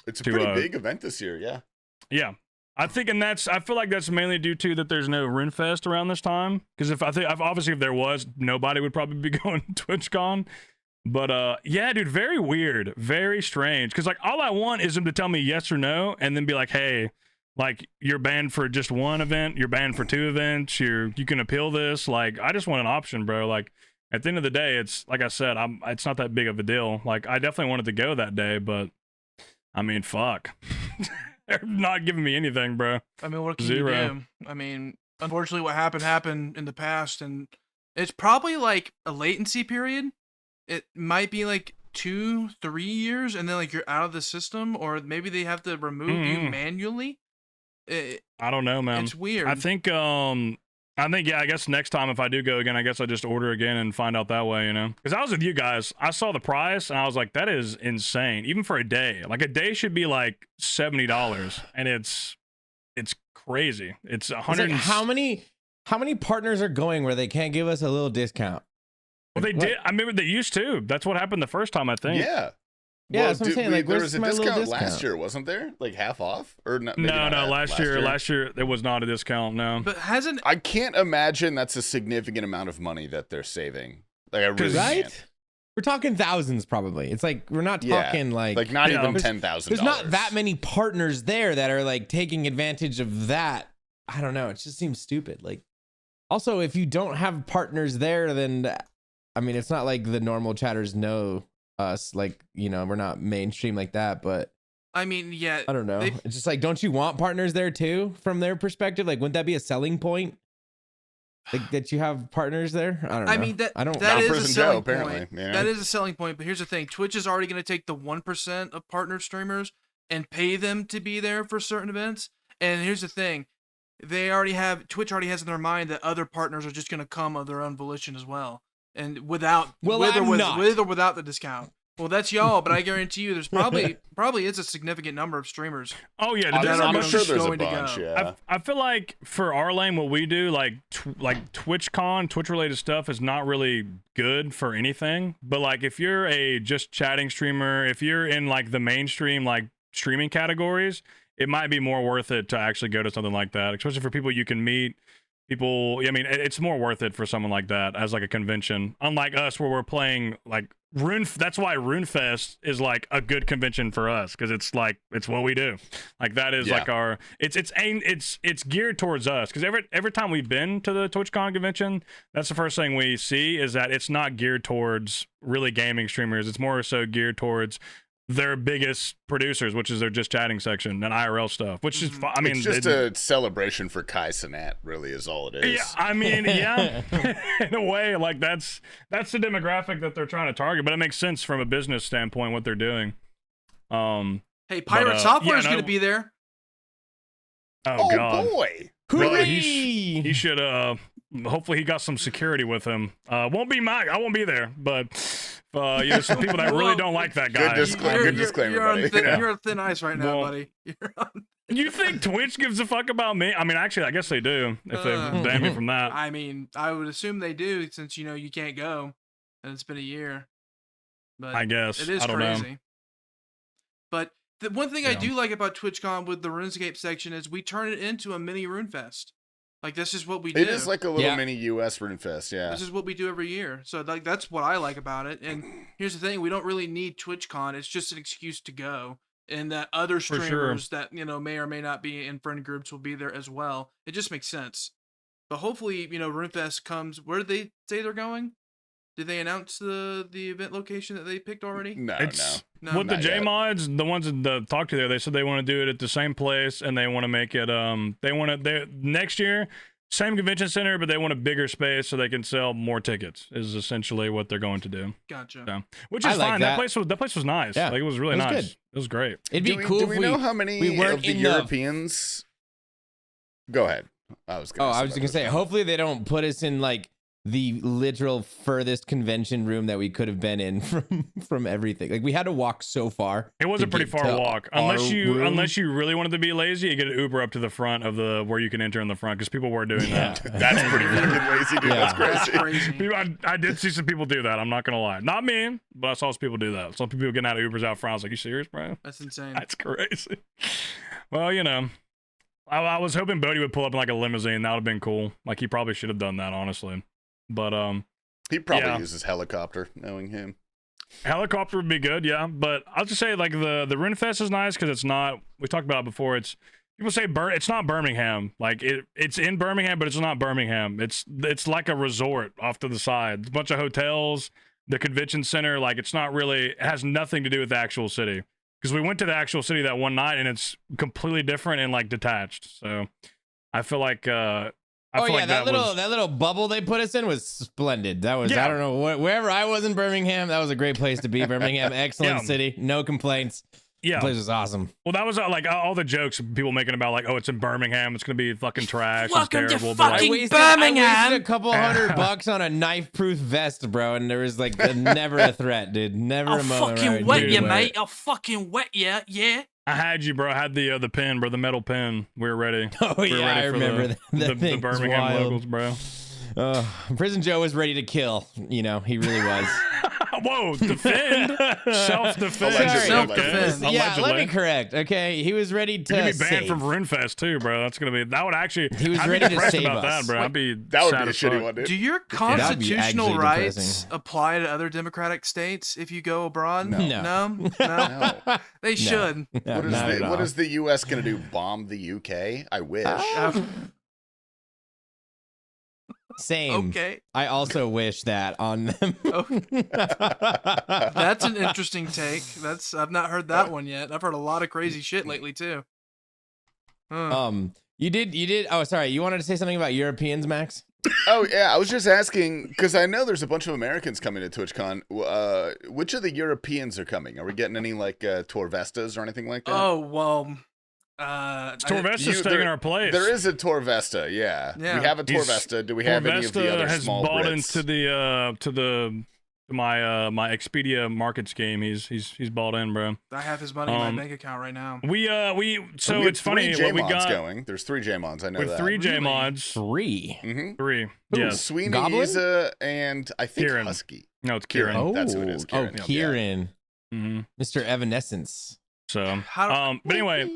It's a pretty big event this year. Yeah. Yeah. I feel like that's mainly due to that there's no RuneFest around this time. Because obviously if there was, nobody would probably be going to TwitchCon. But yeah, dude, very weird, very strange. Because like all I want is them to tell me yes or no, and then be like, "Hey, like, you're banned for just one event, you're banned for 2 events, you can appeal this." Like, I just want an option, bro. Like, at the end of the day, it's like I said, it's not that big of a deal. Like, I definitely wanted to go that day, but I mean, fuck. They're not giving me anything, bro. I mean, what can Zero. you do? I mean, unfortunately, what happened in the past, and it's probably like a latency period. It might be like 2-3 years, and then like you're out of the system, or maybe they have to remove you manually. I don't know, man. It's weird. I think yeah, I guess next time if I do go again, I guess I just order again and find out that way, you know? Because I was with you guys, I saw the price and I was like, that is insane, even for a day. Like, a day should be like $70, and it's crazy. It's It's 100. like, how many partners are going where they can't give us a little discount? Well, they What? did. I remember they used to. That's what happened the first time, I think. Yeah. Yeah, that's what I'm saying. Like, there where's was a my little discount last discount? year, wasn't there? Like half off, or not? Maybe No, not no. half. Last year there was not a discount. No. But hasn't I can't imagine that's a significant amount of money that they're saving. Like I really Right? can't. We're talking thousands, probably. It's like we're not talking Like not Yeah. even There's- $10,000. There's not that many partners there that are like taking advantage of that. I don't know. It just seems stupid. Like, also, if you don't have partners there, then I mean, it's not like the normal chatters know us. Like, you know, we're not mainstream like that. But I mean, yeah, I don't know. they- It's just like, don't you want partners there too, from their perspective? Like, wouldn't that be a selling point? Like that you have partners there? I don't know. I mean that I don't. that Not is a Prison Joe, selling apparently, point. you know? That is a selling point. But here's the thing: Twitch is already going to take the 1% of partner streamers and pay them to be there for certain events. And here's the thing: Twitch already has in their mind that other partners are just going to come of their own volition as well, and without Well, with I'm or not. without the discount. Well, that's y'all, but I guarantee you, there's probably is a significant number of streamers. Oh yeah, that there's are I'm gonna sure just there's a going to bunch. go. Yeah. I feel like for our lane, what we do, like TwitchCon, Twitch related stuff, is not really good for anything. But like, if you're a just chatting streamer, if you're in like the mainstream like streaming categories, it might be more worth it to actually go to something like that, especially for people you can meet. People, I mean, it's more worth it for someone like that as like a convention. Unlike us, where we're playing like Rune. That's why RuneFest is like a good convention for us, because it's like it's what we do. Like that is like our. It's geared towards us, because every time we've been to the TwitchCon convention, that's the first thing we see is that it's not geared towards really gaming streamers. It's more so geared towards their biggest producers, which is their just chatting section and IRL stuff, which is I mean, it's just a celebration for Kai Cenat, really, is all it is. yeah, I mean, yeah, in a way, like that's the demographic that they're trying to target, but it makes sense from a business standpoint what they're doing. Hey, Pirate Software is going to be there. Oh god, boy. Really, Hooray! he should hopefully he got some security with him. I won't be there, but you know, some people that really don't like that guy. Good disclaimer, You're on buddy. you're on thin ice right now, Well, buddy. You're on, You think Twitch gives a fuck about me? I mean, actually, I guess they do if they ban me from that. I mean, I would assume they do, since you know you can't go, and it's been a year. But I guess. it is I don't know. crazy. But the one thing I Yeah. do like about TwitchCon with the RuneScape section is we turn it into a mini RuneFest. Like this is what we do. It is like a little Yeah. mini US RuneFest, yeah. This is what we do every year. So like that's what I like about it. And here's the thing, we don't really need TwitchCon. It's just an excuse to go. And that other For sure. streamers that, you know, may or may not be in friend groups will be there as well. It just makes sense. But hopefully, you know, RuneFest comes. Where did they say they're going? Did they announce the event location that they picked already? No, It's No. with the not J yet. mods, the ones that talked to there, they said they want to do it at the same place, and they want to make it they next year same convention center, but they want a bigger space so they can sell more tickets. Is essentially what they're going to do. Gotcha. So, which I is like fine. that. That place was nice. Yeah, Like it was really it was nice. good. It was great. It'd be cool Do if we know how many we weren't of the in the- Europeans? Go ahead. I was Oh, I was gonna say, hopefully they don't put us in like the literal furthest convention room that we could have been in from everything. Like we had to walk so far. It was to a pretty get far to walk. our Unless you room. really wanted to be lazy, you get an Uber up to the front of the where you can enter in the front, because people were doing Yeah. that. That's pretty fucking lazy, dude. Yeah. That's That's crazy. crazy. People, I did see some people do that. I'm not gonna lie. Not me, but I saw some people do that. Some people getting out of Ubers out front. I was like, "You serious, bro? That's insane. That's crazy." Well, you know, I was hoping Bodie would pull up in like a limousine. That would have been cool. Like he probably should have done that, honestly. But He probably Yeah. uses helicopter, knowing him. helicopter would be good, yeah. But I'll just say like the RuneFest is nice because it's not. We talked about it before. It's people say it's not Birmingham. Like it's in Birmingham, but it's not Birmingham. It's like a resort off to the side. It's a bunch of hotels, the convention center. Like it's not really. It has nothing to do with the actual city. Because we went to the actual city that one night and it's completely different and like detached. So I feel like Oh yeah, that was, little bubble they put us in was splendid. That was Yeah. I don't know wherever I was in Birmingham, that was a great place to be. Birmingham, excellent Yeah. city, no complaints. yeah. The place was awesome. Well, that was like all the jokes people making about like, oh, it's in Birmingham, it's gonna be fucking trash, it's Welcome to terrible. But, like, fucking I Birmingham. wasted a couple $100 on a knife-proof vest, bro, and there was like never a threat, dude. Never I'll a moment. where I fucking would wet do you, it. mate. I'll fucking wet you, yeah. I had you, bro. I had the pin, bro, the metal pin. We were ready. Oh We were yeah, ready I for remember the that. Birmingham locals, bro. Prison Joe was ready to kill. You know, he really was. Whoa, defend, self-defense, Allegedly. Self-defense. Okay. Yeah, let me Allegedly. correct. Okay, he was ready to You can be banned save. from RuneFest too, bro. That's gonna be. That would actually. He was I'd ready be to impressed save about us. that, bro. Wait, I'd be. That would sad be a as shitty fuck. one, dude. Do your That'd be constitutional actually rights depressing. apply to other democratic states if you go abroad? No. No? No. They should. No, What is, not at what all. is the U.S. going to do? Bomb the UK? I wish. Same. Okay. I also wish that on them. That's an interesting take. I've not heard that one yet. I've heard a lot of crazy shit lately too. You did. Oh, sorry. You wanted to say something about Europeans, Max? Oh, yeah. I was just asking because I know there's a bunch of Americans coming to TwitchCon. Which of the Europeans are coming? Are we getting any like Torvestas or anything like that? Oh well. Torvesta's taking our place. There is a Torvesta, yeah. Yeah. We have a He's- Torvesta. Do we have any of the Torvesta other has small bought Brits? into my Expedia markets game. He's bought in, bro. I have his money in my bank account right now. So We it's have funny three what we J-Mods got going. There's 3 J-Mods. I know with that. 3 J Really? mods. 3. Mm-hmm. 3. Ooh, Yes. Sweeney, Goblin? Isa, and I think Kieran. Husky. No, it's Kieran. Kieran. That's who it is, Kieran. Oh, Yeah. Kieran. hmm Mr. Evanescence. So, How do- but anyway,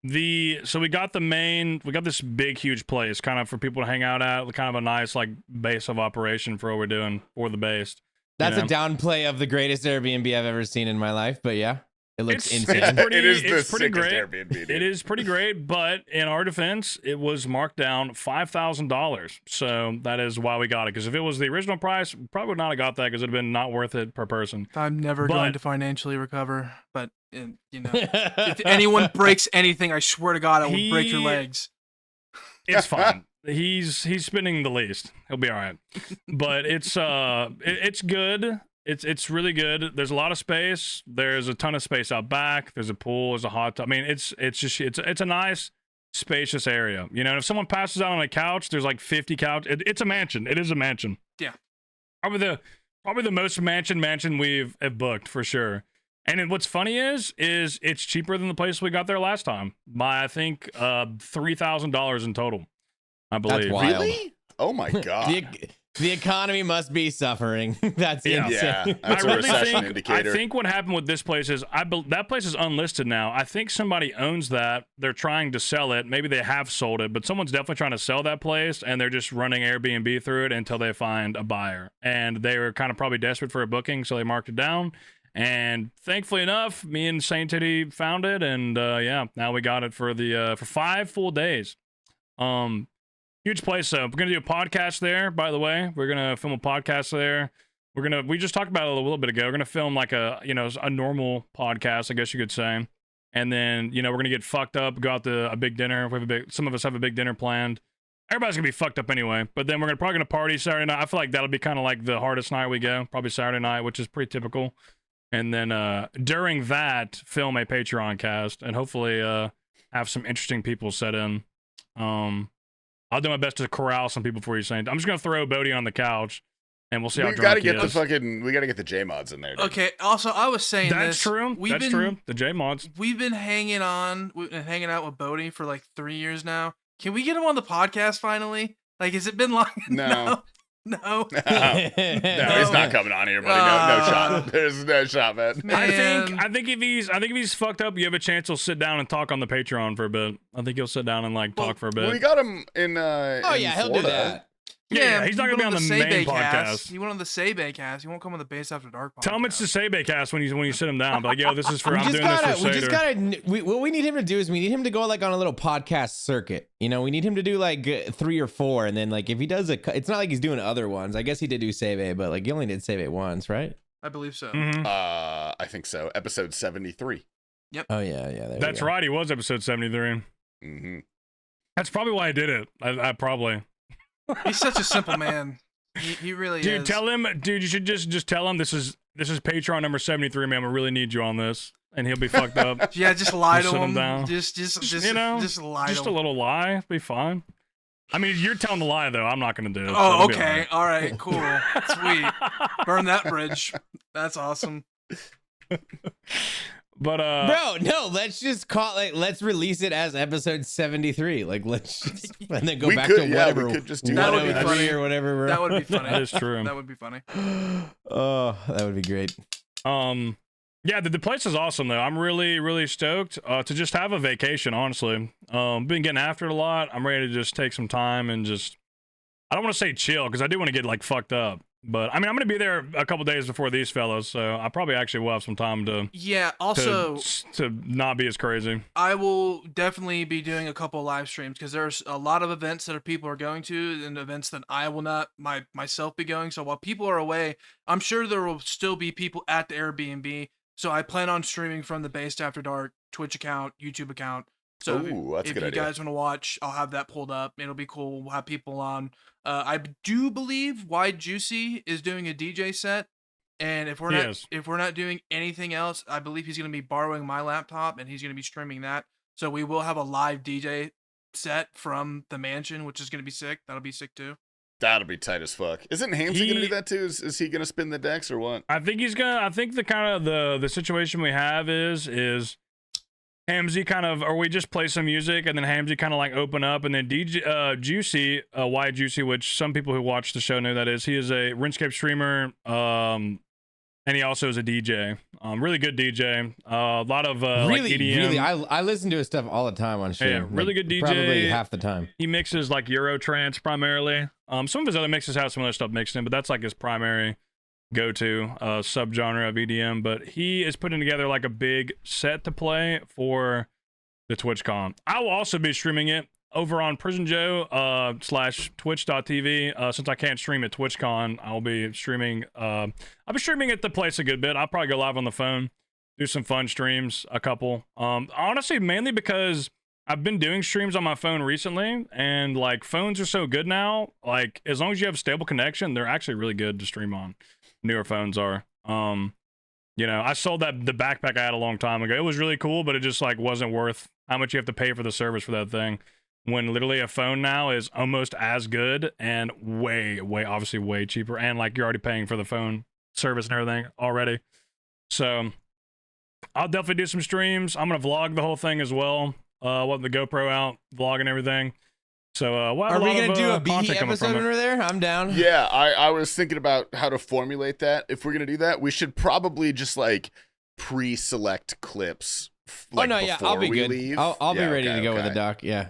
we got this big huge place kind of for people to hang out at, kind of a nice like base of operation for what we're doing for the base. That's You a downplay of the greatest Airbnb I've ever seen in my life, but yeah, it looks It's insane. pretty- It is the it's pretty sickest great. Airbnb, dude. It is pretty great, but in our defense, it was marked down $5,000. So that is why we got it. Because if it was the original price, we probably would not have got that because it'd have been not worth it per person. I'm never But- going to financially recover, but if anyone breaks anything, I swear to God, I will break your He- legs. It's fine. He's spending the least. He'll be all right. But it's good. It's really good. There's a lot of space. There's a ton of space out back. There's a pool. There's a hot tub. I mean, it's a nice, spacious area. You know, and if someone passes out on a couch, there's like 50 couches. It's a mansion. It is a mansion. Yeah. Probably the most mansion we've booked for sure. And then what's funny is it's cheaper than the place we got there last time by I think $3,000 in total. I believe. That's wild. Really? Oh my god. The economy must be suffering. That's Yeah. insane. Yeah, that's a recession indicator. I think what happened with this place is that place is unlisted now. I think somebody owns that. They're trying to sell it. Maybe they have sold it, but someone's definitely trying to sell that place, and they're just running Airbnb through it until they find a buyer. And they were kind of probably desperate for a booking, so they marked it down. And thankfully enough, me and Saint Titty found it, and yeah, now we got it for 5 full days. Huge place though. We're gonna do a podcast there, by the way. We're gonna film a podcast there. We just talked about it a little bit ago. We're gonna film like a normal podcast, I guess you could say. And then, we're gonna get fucked up, go out to a big dinner. Some of us have a big dinner planned. Everybody's gonna be fucked up anyway. But then we're probably gonna party Saturday night. I feel like that'll be kind of like the hardest night we go, probably Saturday night, which is pretty typical. And then during that, film a Patreon cast and hopefully have some interesting people set in. I'll do my best to corral some people for you, Saint. I'm just gonna throw Bodie on the couch, and we'll see how We drunk gotta he get is. we gotta get the J-Mods in there. Dude. Okay. Also, I was saying That's this. true. That's true. The J mods. We've been hanging out with Bodie for like 3 years now. Can we get him on the podcast finally? Like, has it been long? No. No. No, he's not coming on here, buddy. No shot. There's no shot, man. I think if he's fucked up, you have a chance he'll sit down and talk on the Patreon for a bit. I think he'll sit down and talk for a bit. We got him in. Oh in yeah, he'll Florida. do that. Yeah, he's not gonna be on the main podcast. He went on the Sebe cast. He won't come on the Base After Dark podcast. Tell him it's the Sebe cast when you sit him down. Like, yo, this is for I'm doing What we need him to do is we need him to go like on a little podcast circuit. We need him to do like 3 or 4, and then like if he does it's not like he's doing other ones. I guess he did do Sebe, but like he only did Sebe once, right? I believe so. Mm-hmm. I think so. Episode 73. Oh yeah. That's right. He was episode 73. Mm-hmm. That's probably why I did it. I probably. He's such a simple man. He really Dude, is. tell him. Dude, you should just tell him this is Patreon number 73, man. We really need you on this, and he'll be fucked up. Yeah, just lie Just to sit him him. down. Just lie Just to a him. little lie, be fine. I mean, you're telling the lie though. I'm not gonna do it. so Oh, it'll be okay. All right, cool. Sweet. Burn that bridge. That's awesome. But Bro, no, let's just let's release it as episode 73. Like, let's just, and then go We back could- to yeah, whatever. we could just do That would be 103 funny. or whatever. Bro. That would be funny. that is true. That would be funny. Oh, that would be great. Yeah, the place is awesome though. I'm really, really stoked to just have a vacation. Honestly, been getting after it a lot. I'm ready to just take some time and just. I don't want to say chill because I do want to get like fucked up. But I mean, I'm gonna be there a couple days before these fellows, so I probably actually will have some time to. Yeah. Also, to not be as crazy. I will definitely be doing a couple live streams because there's a lot of events that people are going to and events that I will not myself be going. So while people are away, I'm sure there will still be people at the Airbnb. So I plan on streaming from the Based After Dark Twitch account, YouTube account. So Ooh, that's a if good you idea. guys want to watch, I'll have that pulled up. It'll be cool. We'll have people on. I do believe Wide Juicy is doing a DJ set, and if we're not doing anything else, I believe he's going to be borrowing my laptop and he's going to be streaming that. So we will have a live DJ set from the mansion, which is going to be sick. That'll be sick too. That'll be tight as fuck. Isn't Hamsey gonna do that too? Is he gonna spin the decks or what? I think he's gonna. I think the kind of the situation we have is Hamzy kind of, or we just play some music and then Hamzy kind of like open up, and then DJ Juicy, Wide Juicy, which some people who watch the show know that is. He is a RuneScape streamer, and he also is a DJ. Really good DJ. A lot of Really, like EDM. really, I listen to his stuff all the time on stream. Yeah, really good DJ. Probably half the time. He mixes like Euro trance primarily. Some of his other mixes have some other stuff mixed in, but that's like his primary go-to subgenre of EDM. But he is putting together like a big set to play for the TwitchCon. I will also be streaming it over on Prison Joe / Twitch.tv. Since I can't stream at TwitchCon, I'll be streaming. I'll be streaming at the place a good bit. I'll probably go live on the phone, do some fun streams, a couple. Honestly, mainly because I've been doing streams on my phone recently, and like phones are so good now. Like as long as you have a stable connection, they're actually really good to stream on. Newer phones are. You know, I sold the backpack I had a long time ago. It was really cool, but it just like wasn't worth how much you have to pay for the service for that thing. When literally a phone now is almost as good and way obviously way cheaper, and like you're already paying for the phone service and everything already. So I'll definitely do some streams. I'm gonna vlog the whole thing as well. Want the GoPro out, vlogging everything. So Are we gonna do a BE episode over there? I'm down. Yeah, I was thinking about how to formulate that. If we're gonna do that, we should probably just like pre-select clips. Like, oh no, yeah, I'll be good. Leave. I'll be ready okay, to go with okay. the doc. Yeah.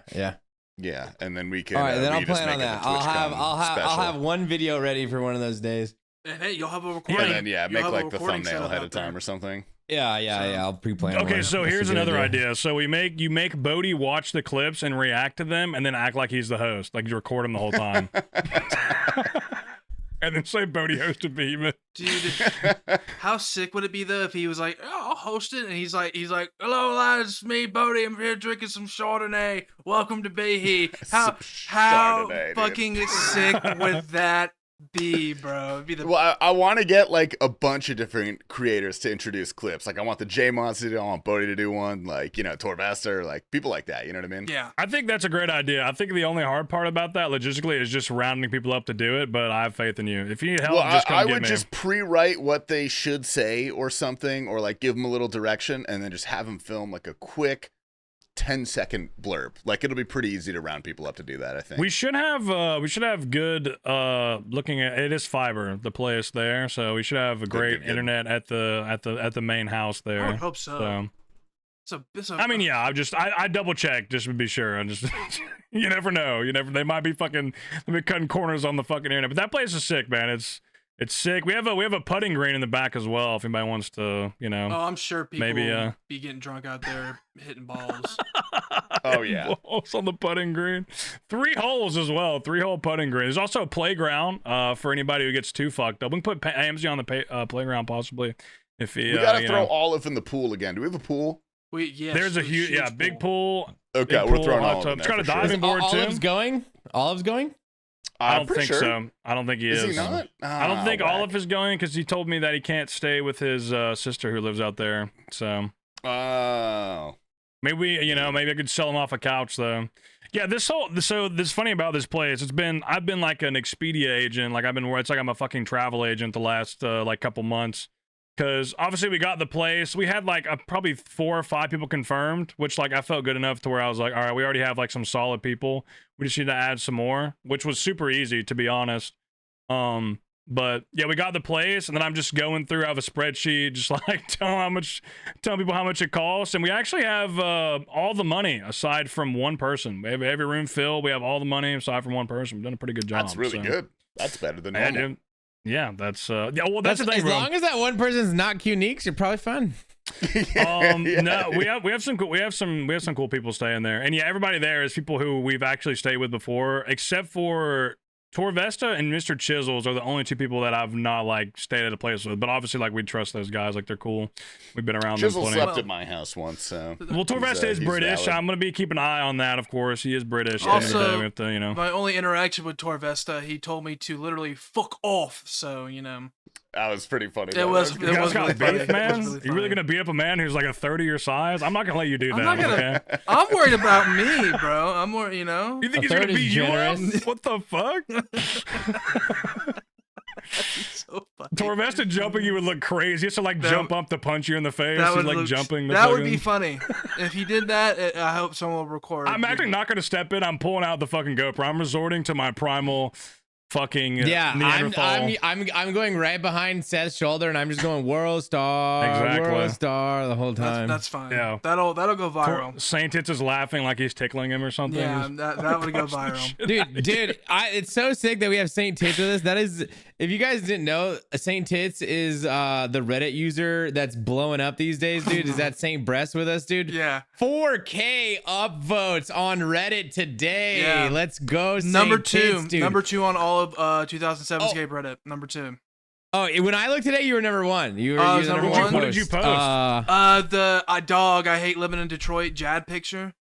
Yeah, and then we can. All right, then I'll we just plan on make it a that. I'll TwitchCon have one video ready for one of those days. And hey, you'll have a recording. And then You'll make have a like the recording thumbnail set ahead out of time there. or something. Yeah. I'll pre-plan. Okay, one. so That's here's a good another idea. So you make Bodhi watch the clips and react to them, and then act like he's the host, like you record him the whole time. And then say Bodhi hosted Behemoth. Dude, how sick would it be though if he was like, "Oh, I'll host it," and he's like, "Hello, lads, it's me, Bodhi. I'm here drinking some Chardonnay. Welcome to Behe." How Chardonnay, dude. fucking sick would that be, bro? It'd be the Well, I want to get like a bunch of different creators to introduce clips. Like I want the J Monster to do, I want Bodhi to do one, like, you know, Torvester, like people like that, you know what I mean? yeah. I think that's a great idea. I think the only hard part about that logistically is just rounding people up to do it, but I have faith in you. If you need help, Well, just come I get would me. just pre-write what they should say or something, or like give them a little direction, and then just have them film like a quick 10-second blurb. Like it'll be pretty easy to round people up to do that, I think. We should have good looking at it is fiber, the place there, so we should have a great good. internet at the main house there. I would hope so. So I mean, yeah, I double check just to be sure. I just you never know. They might be cutting corners on the fucking internet. But that place is sick, man. It's sick. We have a putting green in the back as well if anybody wants to, Oh, I'm sure people maybe, will be getting drunk out there hitting balls. Oh, yeah. Balls on the putting green. 3 holes as well. 3-hole putting green. There's also a playground for anybody who gets too fucked up. We can put AMZ on the playground possibly if he. We gotta you throw know. Olive in the pool again. Do we have a pool? There's a huge big pool. Okay, big we're pool, throwing hot Olive tub. in It's there got a for sure. diving board Olive's too. going. Olive's going. I I'm don't pretty think sure. so. I don't think he is. Is he not? I don't think whack. Olive is going because he told me that he can't stay with his sister who lives out there. So Oh. maybe maybe I could sell him off a couch though. Yeah, this funny about this place. I've been like an Expedia agent. Like it's like I'm a fucking travel agent the last like couple months. Because obviously we got the place. We had like probably 4 or 5 people confirmed, which like I felt good enough to where I was like, all right, we already have like some solid people. We just need to add some more, which was super easy to be honest. But yeah, we got the place, and then I'm just going through. I have a spreadsheet, just like telling people how much it costs, and we actually have all the money aside from one person. We have every room filled. We have all the money aside from one person. We've done a pretty good job. That's really good. That's better than normal. And, yeah, that's yeah. Well, that's the thing. As long as that one person's not unique, you're probably fine. No, we have some cool people staying there, and yeah, everybody there is people who we've actually stayed with before, except for Torvesta and Mr. Chisels are the only 2 people that I've not like stayed at a place with. But obviously, like we trust those guys, like they're cool. We've been around them Chisel plenty. slept at my house once, so. Well, Torvesta is British. valid. I'm gonna be keeping an eye on that, of course. He is British. Also, we have to, you know. My only interaction with Torvesta, he told me to literally fuck off. So That was pretty funny. It was. You guys got really beef, funny. man? It was really You really funny. gonna beat up a man who's like a third of your size? I'm not gonna let you do that. I'm not gonna. Okay. I'm worried about me, bro. I'm more. You think A he's gonna third is beat you up? generous. What the fuck? So funny. Torvesta jumping you would look crazy. He has to like jump up to punch you in the face. That He's would like look- jumping. The That would be fucking- funny if he did that. I hope someone will record. I'm actually not gonna step in. I'm pulling out the fucking GoPro. I'm resorting to my primal fucking Yeah, Neanderthal. I'm going right behind Seth's shoulder, and I'm just going World Star, Exactly. World Star the whole time. That's fine. Yeah. That'll go viral. Saint Tits is laughing like he's tickling him or something. Yeah, He's- that would go viral. dude, it's so sick that we have Saint Tits with us. That is, if you guys didn't know, Saint Tits is the Reddit user that's blowing up these days, dude. Is that Saint Breast with us, dude? Yeah. 4K upvotes on Reddit today. Yeah. Let's go, Saint Number Tits, 2, dude. number 2 on all of 2007 Escape Reddit. Number 2. Oh, when I looked today, you were number 1. You were, Oh, I you was were number number one? What did you post? The dog. I hate living in Detroit. Jad picture.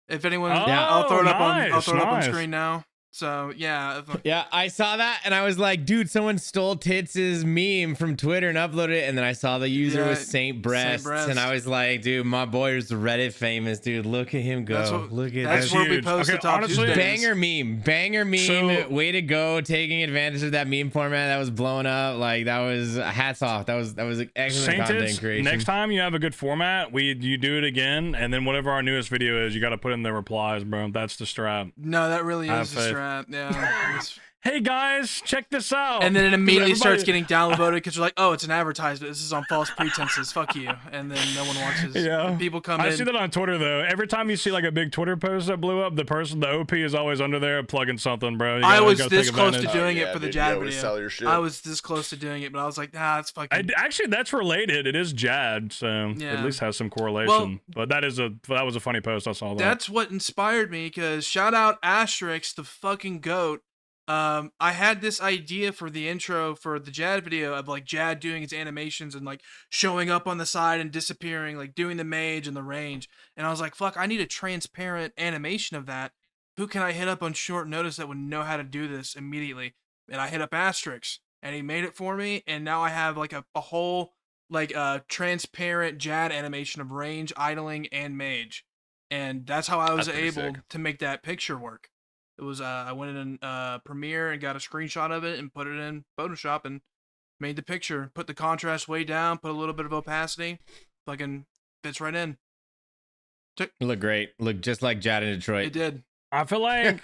If anyone, Oh, I'll throw it up on. I'll nice, throw it up on nice. screen now. So yeah. Yeah, I saw that and I was like, dude, someone stole Tits' meme from Twitter and uploaded it. And then I saw the user Yeah, was Saint Breasts. Breast. And I was like, dude, my boy is Reddit famous, dude. Look at him go. That's what- Look at That's that. where we huge. post Okay, the top honestly, Tuesdays. Banger meme. So- Way to go, taking advantage of that meme format that was blowing up. Like that was hats off. That was excellent Saint content Tits, creation. next time you have a good format, you do it again, and then whatever our newest video is, you got to put in the replies, bro. That's the strap. No, that really I have is the faith. strap. Yeah. It's- Hey guys, check this out. And then it immediately starts Everybody- getting downvoted because you're like, oh, it's an advertisement. This is on false pretenses. Fuck you. And then no one watches. Yeah. And people come I in. see that on Twitter though. Every time you see like a big Twitter post that blew up, the OP is always under there plugging something, bro. You I gotta was go this take close to advantage. doing yeah, it for the dude, you Jad always video. sell your shit. I was this close to doing it, but I was like, nah, it's fucking. Actually, that's related. It is Jad, so Yeah. at least has some correlation. Well, but that was a funny post. I saw that. That's what inspired me because shout out Asterix, the fucking goat. I had this idea for the intro for the Jad video of like Jad doing his animations and like showing up on the side and disappearing, like doing the mage and the range. And I was like, fuck, I need a transparent animation of that. Who can I hit up on short notice that would know how to do this immediately? And I hit up Asterix and he made it for me. And now I have like a whole like transparent Jad animation of range, idling, and mage. And that's how I was That's pretty able sick. to make that picture work. It was I went in Premiere and got a screenshot of it and put it in Photoshop and made the picture. Put the contrast way down, put a little bit of opacity, fucking fits right in. Look great. Look just like Jad in Detroit. It did. I feel like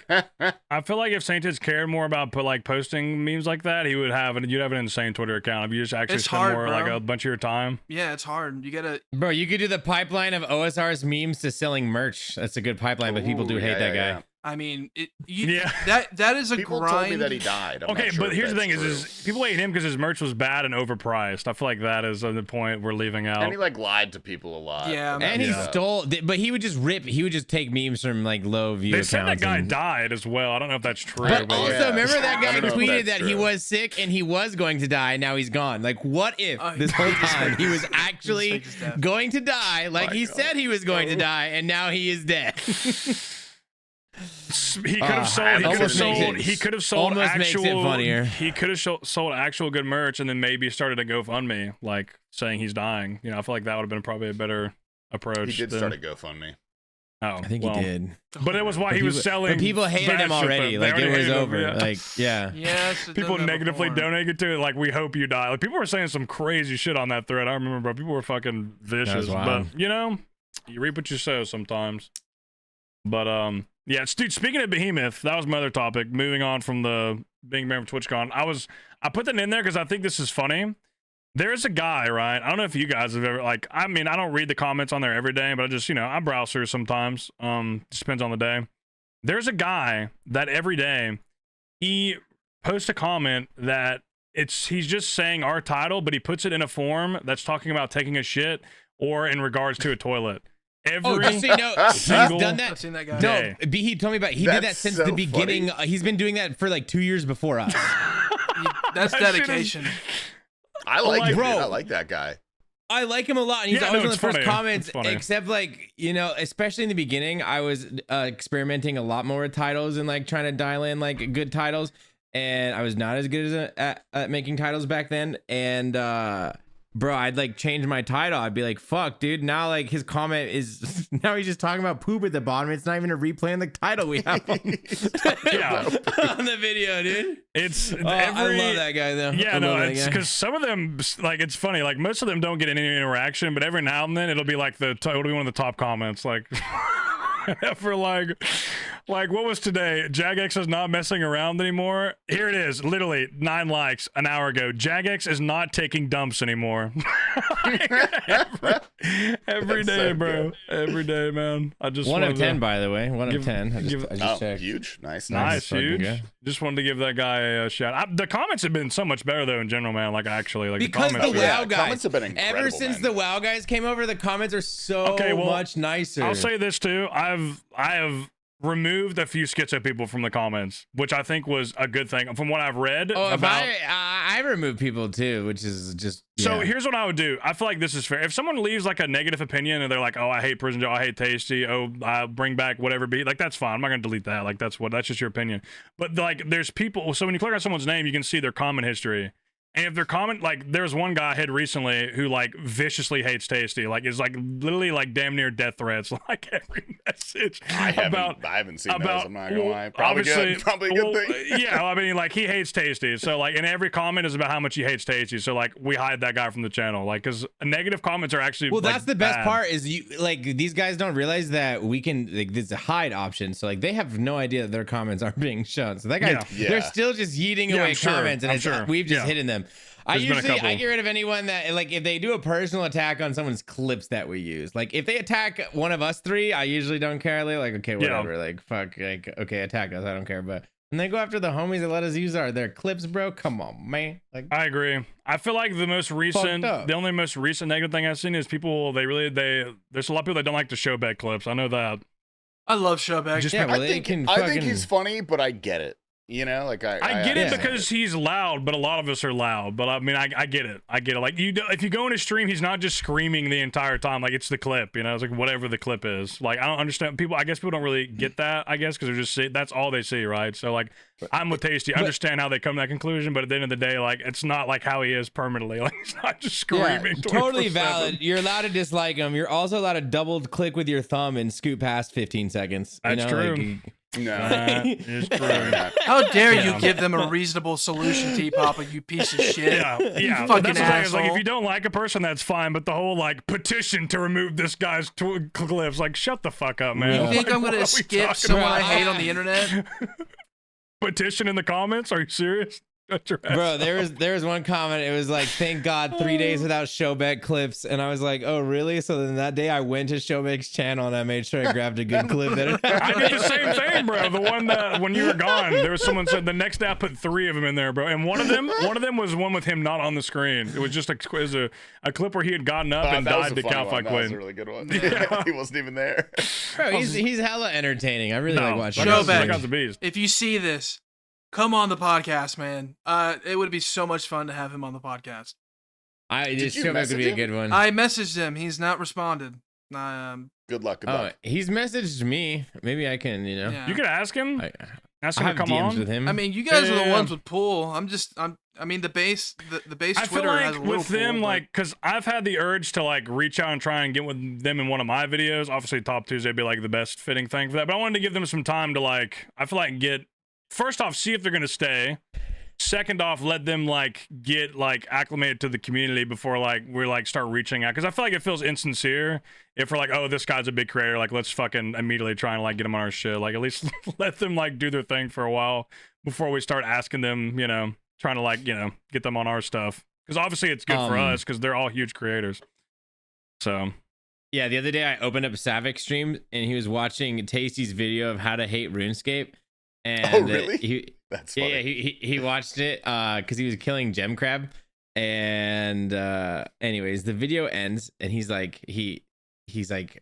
if Saint Tits cared more about posting memes like that, you'd have an insane Twitter account. If you just actually It's spend hard, more bro. like a bunch of your time. Yeah, it's hard. You gotta. Bro, you could do the pipeline of OSR's memes to selling merch. That's a good pipeline, but people do Ooh, hate yeah, that yeah, guy. yeah. I mean, Yeah. that is a People grind. told me that he died. I'm Okay, not sure but if here's the that's thing: true. is people hate him because his merch was bad and overpriced. I feel like that is the point we're leaving out. And he like lied to people a lot. Yeah, about And he stuff. stole, but he would just rip. He would just take memes from like low view They accounts. said that guy and- died as well. I don't know if that's true. But but also, yeah. remember that I guy don't know if tweeted that's that he true. was sick and he was going to die. Now he's gone. Like, what if this whole time he was actually faked his death. going to die, like My he God. said he was going to die, and now he is dead? he could have sold. He could have almost makes sold. it- He could have sold almost makes it actual. funnier. He could have sold actual good merch and then maybe started a GoFundMe, like saying he's dying. You know, I feel like that would have been probably a better approach. He did than- start a GoFundMe. Oh, I think well, he did. But it was why But he was people- selling. But people hated bad him shit, already. though. They Like it already was hated him, over. yeah. Like yeah. Yes. I've People done that negatively before. donated to it. Like, we hope you die. Like, people were saying some crazy shit on that thread. I remember, bro. People were fucking vicious. But wild. you know, you reap what you sow sometimes. But yeah, dude. Speaking of Behemoth, that was my other topic. Moving on from the being banned from TwitchCon, I put that in there because I think this is funny. There's a guy, right? I don't know if you guys have ever, like, I mean, I don't read the comments on there every day, but I just, I browse through sometimes. Just depends on the day. There's a guy that every day he posts a comment that he's just saying our title, but he puts it in a form that's talking about taking a shit or in regards to a toilet. Every just so you know, he's single done that. I've seen that guy. day. No, he told me about. He did that That's since so the beginning. funny. He's been doing that for like 2 years before us. That's That shit is- dedication. I like it, Bro. dude. I like that guy. I like him a lot, and he's Yeah, always no, on the it's first funny. comments. It's funny. Except like especially in the beginning, I was experimenting a lot more with titles and like trying to dial in like good titles, and I was not as good at making titles back then. And bro, I'd like change my title. I'd be like, "Fuck, dude!" Now like his comment is now he's just talking about poop at the bottom. It's not even a replay on the title we have on, Yeah. on the video, dude. It's I love that guy though. Yeah, I no, love that it's guy. because some of them, like, it's funny. Like, most of them don't get any interaction, but every now and then it'll be like it'll be one of the top comments. Like, for like what was today? Jagex is not messing around anymore. Here it is, literally 9 likes an hour ago. Jagex is not taking dumps anymore. every That's day, so bro. good. Every day, man. I just 1 wanted of 10, to- by the way. 1 give- of 10. I give- just Oh, checked. huge. Nice. Nice, fucking huge. good. Just wanted to give that guy a shout. The comments have been so much better though in general, man. Like, actually, like Because the the comments. yeah, WoW guys, comments have been incredible, ever since man. the WoW guys came over, the comments are so Okay, well, much nicer. I'll say this too. I have removed a few schizo people from the comments, which I think was a good thing. From what I've read if about. I remove people too, which is just So yeah. here's what I would do. I feel like this is fair. If someone leaves like a negative opinion and they're like, "Oh, I hate Prison Joe, I hate Tasty, oh, I bring back whatever beat," like that's fine. I'm not gonna delete that. Like that's just your opinion. But like, there's people. So when you click on someone's name, you can see their comment history. And if their comment, like, there's one guy I had recently who like viciously hates Tasty, like is like literally like damn near death threats, like every message I haven't seen those. I'm not gonna lie. Probably good. Probably a good thing. Yeah, I mean, like he hates Tasty, so like, and every comment is about how much he hates Tasty. So like, we hide that guy from the channel, like, because negative comments are actually Well, like, that's the best bad. part is you like these guys don't realize that we can like there's a hide option, so like they have no idea that their comments aren't being shown. So that guy, Yeah. they're still just yeeting Yeah, away I'm sure. comments, and I'm it's, sure. we've just Yeah. hidden them. There's been a couple. I get rid of anyone that like if they do a personal attack on someone's clips that we use. Like if they attack one of us 3, I usually don't care. They're like, okay, whatever. Like fuck, like okay, attack us. I don't care. But when they go after the homies that let us use their clips, bro, come on, man. Like I agree. I feel like the only most recent negative thing I've seen is people. There's a lot of people that don't like the show bet clips. I know that. I love Showback. Just yeah, well, I they think can I fucking. think he's funny, but I get it. You know, like I get it Yeah. because he's loud, but a lot of us are loud. But I mean, I get it. I get it. Like if you go in his stream, he's not just screaming the entire time. Like it's the clip, you know. It's like whatever the clip is. Like I don't understand people. I guess people don't really get that. I guess because they're just that's all they see, right? So like I'm with Tasty. I understand how they come to that conclusion, but at the end of the day, like it's not like how he is permanently. Like he's not just screaming. Totally 24/7. valid. You're allowed to dislike him. You're also allowed to double click with your thumb and scoot past 15 seconds. That's true. Like, No. That is true. How dare you Yeah. give them a reasonable solution, T-Papa, you piece of shit. Yeah, yeah. fucking That's the thing, is, like, if asshole. you don't like a person, that's fine. But the whole like petition to remove this guy's clips, like, shut the fuck up, man. You Like, think I'm what gonna are we skip talking someone I about? hate on the internet? Petition in the comments? Are you serious? Shut your ass bro, up. there was one comment. It was like, thank God 3 days without Showback clips. And I was like, oh, really? So then that day I went to Showback's channel and I made sure I grabbed a good clip. I did the same thing, bro. The one that when you were gone, there was someone said the next day I put 3 of them in there, bro. And one of them was one with him not on the screen. It was just a clip where he had gotten up and that was died a to funny Cal one. Fight That was a Quinn. really good one. Yeah. He wasn't even there. Bro, he's hella entertaining. I really like watching Showback. That him. guy's a beast. If you see this, come on the podcast, man. It would be so much fun to have him on the podcast. This you Showback would message be a him? good one. I messaged him. He's not responded. Good luck. Good Oh, luck. he's messaged me. Maybe I can, you know. Yeah. You could ask him. Ask I him have to come DMs on. with him. I mean, you guys are the Yeah. ones with pool. I mean, the base I feel Twitter has like a little with them, pool, like, because I've had the urge to like reach out and try and get with them in one of my videos. Obviously, Top Tuesday would be like the best fitting thing for that. But I wanted to give them some time to like, I feel like get first off, see if they're gonna stay. Second off, let them like get like acclimated to the community before like we're like start reaching out. Because I feel like it feels insincere if we're like, oh, this guy's a big creator, like let's fucking immediately try and like get him on our shit. Like at least let them like do their thing for a while before we start asking them, you know, trying to like, you know, get them on our stuff. Because obviously it's good for us because they're all huge creators. So yeah, the other day I opened up Savic's stream and he was watching Tasty's video of how to hate RuneScape. And Oh, really? That's funny. yeah, he watched it because he was killing Gem Crab. And anyways, the video ends and he's like,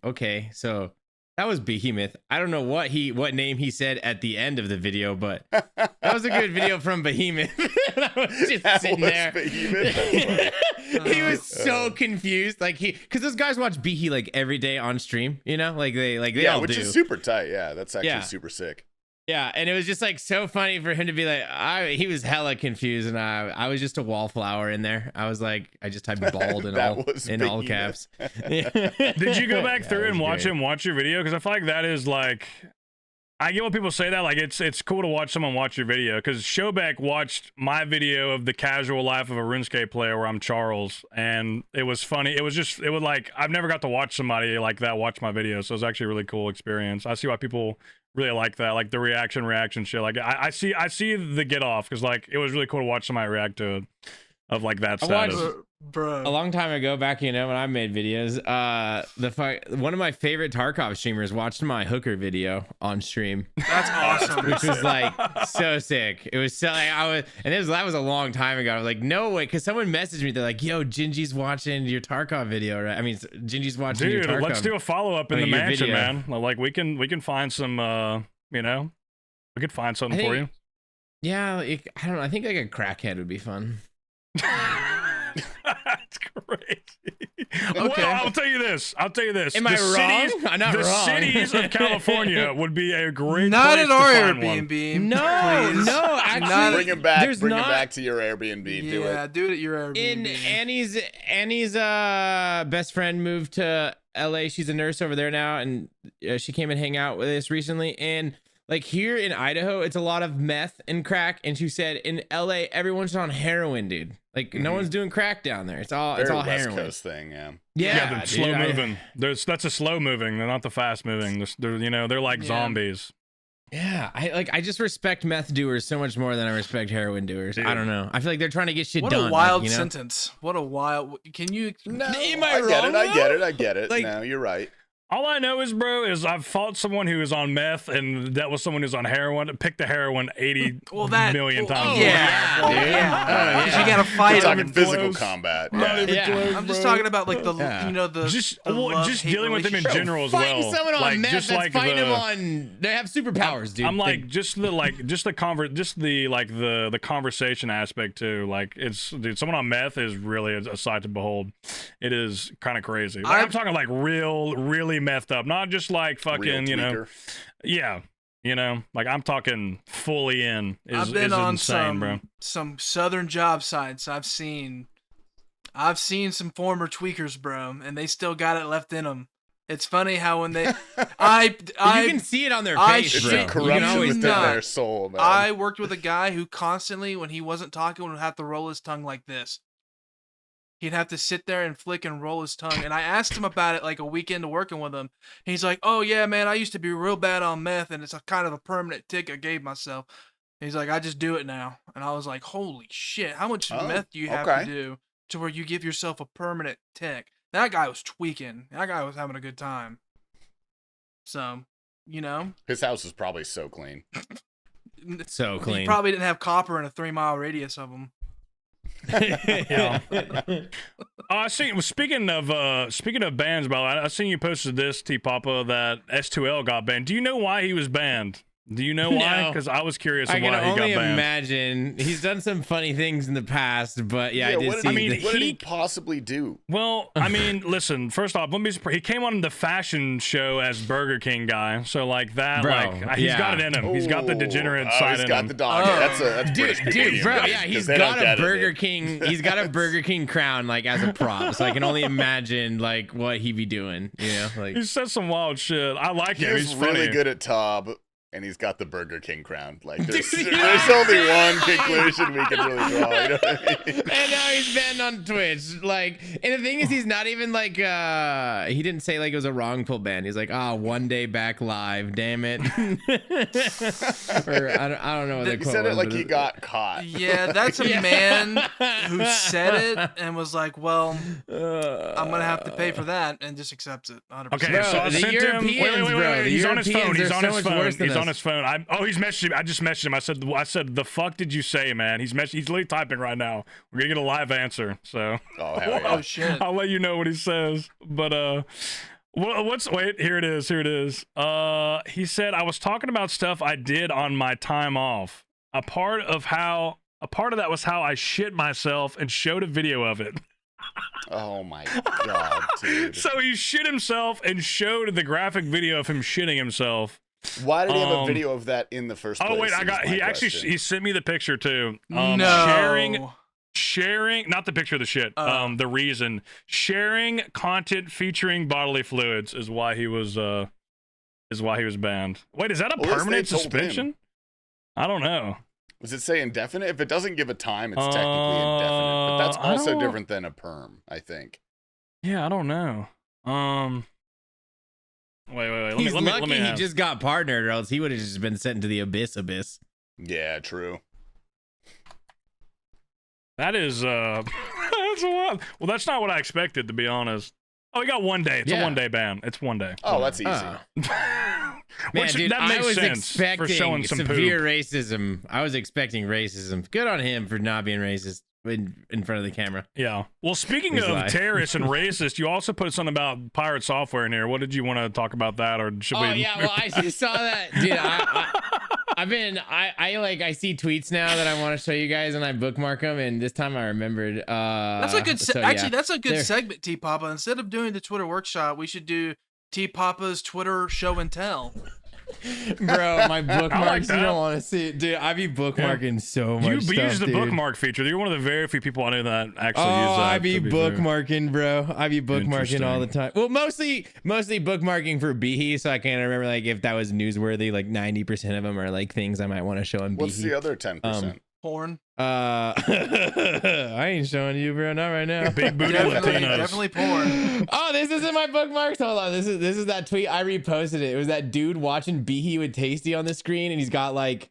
okay, so that was Behemoth. I don't know what name he said at the end of the video, but that was a good video from Behemoth. I was just sitting there. Behemoth? That's funny. He was so confused, like because those guys watch Behe like every day on stream, you know, like they yeah, all which do. is super tight. Yeah, that's actually super sick. Yeah, and it was just like so funny for him to be like, he was hella confused, and I was just a wallflower in there. I was like, I just typed bald in all caps. did you go back through and watch your video? Because I feel like that is like, I get what people say that like it's cool to watch someone watch your video. Because Showbeck watched my video of the casual life of a RuneScape player where I'm Charles, and it was funny. It was like I've never got to watch somebody like that watch my video, so it was actually a really cool experience. I see why people really like that, like the reaction shit. Like I see the get off because like it was really cool to watch somebody react to it of like that status. bro. A long time ago, back when I made videos, one of my favorite Tarkov streamers watched my hooker video on stream. That's awesome. Which was like so sick. It was so like, that was a long time ago. I was like, no way, because someone messaged me. They're like, yo, Gingy's watching your Tarkov video, right? I mean, Gingy's watching your Tarkov. Let's do a follow up in the mansion, man. Like we can find some, you know, we could find something for you. Yeah, I don't know. I think like a crackhead would be fun. That's crazy. Okay. Well, I'll tell you this. Am I wrong? I'm not the wrong. cities of California would be a great Not place at our to find one. Airbnb. No, please. no, actually, Bring him back. there's Bring him not- back to your Airbnb. Do Yeah, it. do it at your Airbnb. In Annie's best friend moved to LA. She's a nurse over there now, and she came and hang out with us recently. And like here in Idaho, it's a lot of meth and crack. And she said in LA, everyone's on heroin, dude. Like no one's doing crack down there. It's all Very it's all West heroin. Coast thing. Yeah. Yeah, the dude, slow moving. That's a slow moving. They're not the fast moving. They're like zombies. Yeah, I just respect meth doers so much more than I respect heroin doers. Dude. I don't know. I feel like they're trying to get shit What done. a wild like, you know? sentence. What a wild. Can you? No, Am I I get wrong, it. I get though? it. I get it. Like- No, you're right. All I know is, bro, I've fought someone who was on meth and that was someone who's on heroin. Picked the heroin 80 million times. Yeah, dude. yeah. Because yeah. you gotta We're fight talking them. physical close. combat. Not Yeah. even Yeah. close, I'm just bro. talking about like the Yeah. you know the just love-hate dealing with them in relationship. general as Fighting well. someone on like, meth just that's like fighting the, them on. They have superpowers, dude. I'm like They- just the conversation aspect too. Like dude, someone on meth is really a sight to behold. It is kind of crazy. Like, I'm talking like really methed up, not just like fucking Real you know. tweaker. Yeah, you know, like I'm talking fully in. I've been on insane, bro. some southern job sites. I've seen some former tweakers, bro, and they still got it left in them. It's funny how when they, you can see it on their I face, It's shit bro. a you can corruption always within not. their soul, man. I worked with a guy who constantly, when he wasn't talking, would have to roll his tongue like this. He'd have to sit there and flick and roll his tongue. And I asked him about it like a week into working with him. And he's like, oh, yeah, man, I used to be real bad on meth, and it's a kind of a permanent tick I gave myself. And he's like, I just do it now. And I was like, holy shit, how much meth do you have okay. to do to where you give yourself a permanent tick? That guy was tweaking. That guy was having a good time. So, you know. His house is probably so clean. So He clean. probably didn't have copper in a 3-mile radius of him. Yeah. I seen. Speaking of bans, by the way, I seen you posted this, T Papa, that S2L got banned. Do you know why he was banned? Do you know why? No. Because I was curious I on can why he only got banned. imagine. He's done some funny things in the past, but yeah, I did what see. did, mean, what did he he- possibly do? Well, I mean, listen. First off, let me. He came on the fashion show as Burger King guy, so like that, Bro, like he's got it in him. He's got the degenerate side He's in got him. the dog. Oh. That's British Dude, Canadian, bro, right? yeah, 'Cause he's they don't got a get it. Burger King. He's got a Burger King crown, like as a prop. So I can only imagine like what he be doing. You know, like He says some wild shit. I like him. He's He's really funny. good at Tob, and he's got the Burger King crown. Like, there's, Dude, there's only one conclusion we can really draw. You know what I mean? and now he's banned on Twitch. Like, and the thing is, he's not even like he didn't say like it was a wrongful ban. He's like, one day back live, damn it. Or I don't know what they He said it like he got caught. Yeah, that's a man who said it and was like, well, I'm going to have to pay for that, and just accepts it 100%. Okay, Bro, so I the sent him. Wait, Europeans, bro, the He's on his phone. Europeans He's are on so his much phone. worse than He's on us. his phone. He's messaging me. I just messaged him. I said, the fuck did you say, man? He's literally typing right now. We're gonna get a live answer. So Oh, hell yeah. Oh, shit. I'll let you know what he says. But wait, here it is. He said, I was talking about stuff I did on my time off. A part of that was how I shit myself and showed a video of it. Oh my god, dude. So he shit himself and showed the graphic video of him shitting himself. Why did he have a video of that in the first place? Oh wait, is my he actually question. he sent me the picture too. No. Sharing, not the picture of the shit. The reason sharing content featuring bodily fluids is why he was banned. Wait, is that a Well, at least permanent they told him. suspension? I don't know. Does it say indefinite? If it doesn't give a time, it's technically indefinite. But that's I also don't- different than a perm, I think. Yeah, I don't know. Wait. He's let me lucky he have- just got partnered, or else he would have just been sent into the abyss. Yeah, true. That is that's a lot. Well, that's not what I expected, to be honest. Oh, he got 1 day. It's a Yeah. 1 day ban. It's 1 day. Oh, that's easy. Man, Which, dude, that I makes was sense for expecting showing some severe poop. racism. I was expecting racism. Good on him for not being racist in front of the camera. Yeah. Well, speaking He's of lying. terrorists and racist, you also put something about pirate software in here. What did you want to talk about that, or should we? Oh yeah, well I just saw that, dude. I see tweets now that I want to show you guys, and I bookmark them. And this time I remembered. That's a good. so, Actually, yeah. that's a good There- segment, T Papa. Instead of doing the Twitter workshop, we should do T Papa's Twitter show and tell. Bro, my bookmarks. that. You don't want to see it, dude. I be bookmarking so You much stuff, use the dude. bookmark feature. You're one of the very few people I know that actually use Oh, that. I be to be fair. bookmarking, bro. I be bookmarking all the time. Well, mostly bookmarking for Behe, so I can't remember like if that was newsworthy. Like 90% of them are like things I might want to show on What's the Behe. other 10%? Porn. I ain't showing you, bro. Not right now. Big booty Definitely, Latinos. definitely porn. Oh, this isn't my bookmarks. Hold on. This is that tweet I reposted it. It was that dude watching Behe with Tasty on the screen, and he's got like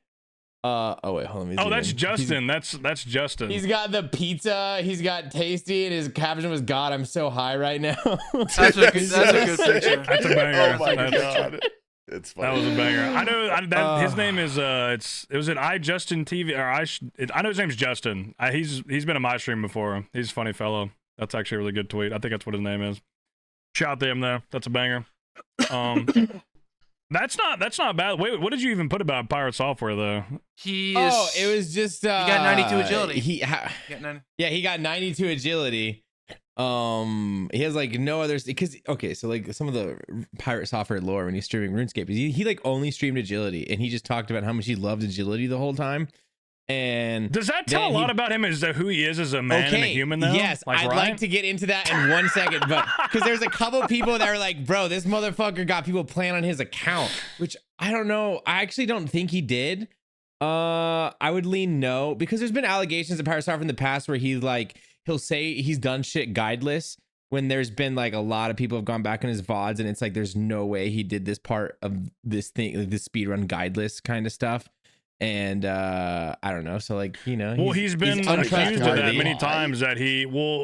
oh wait, hold on. let me Oh, zoom that's in. Justin. That's Justin. He's got the pizza. He's got Tasty, and his caption was, "God, I'm so high right now." That's a good picture. That's a banger. Oh my That's- god. It's That funny. was a banger. I know that his name is it was at iJustin TV or I know his name's Justin. He's been in my stream before. He's a funny fellow. That's actually a really good tweet. I think that's what his name is. Shout to him there. That's a banger. That's not bad. Wait, what did you even put about pirate software though? He is. Oh, it was just he got 92 agility. He got 92 agility. He has like no others because okay, so like some of the pirate software lore when he's streaming RuneScape, he like only streamed agility, and he just talked about how much he loved agility the whole time. And Does that tell a then lot he- about him as who he is as a man and a human though? Yes, I'd right? like to get into that in 1 second, but because there's a couple people that are like, bro, this motherfucker got people playing on his account, which I don't know. I actually don't think he did. I would lean no, because there's been allegations of Pirate Software in the past where he'll say he's done shit guideless when there's been like a lot of people have gone back on his VODs, and it's like there's no way he did this part of this thing, like this speedrun guideless kind of stuff. And I don't know, so like, you know, Well, he's been accused of that untrustworthy. many times that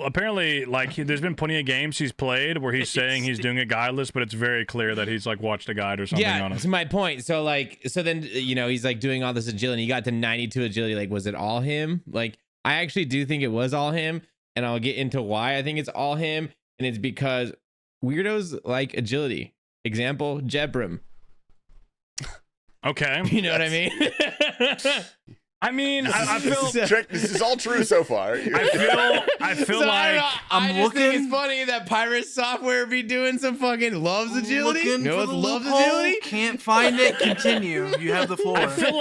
apparently like there's been plenty of games he's played where he's saying he's doing it guideless, but it's very clear that he's like watched a guide or something Yeah, on it. to my point. So then, you know, he's like doing all this agility. He got to 92 agility. Like, was it all him? Like, I actually do think it was all him, and I'll get into why I think it's all him. And it's because weirdos like agility. Example, Jebrim. Okay. You know what I mean? I mean, I feel This is all true so far. I feel So, like I'm I just think looking- it's funny that pirate software be doing some fucking loves agility. You Looking know for what the loves loophole, agility? can't find it. Continue. You have the floor. I feel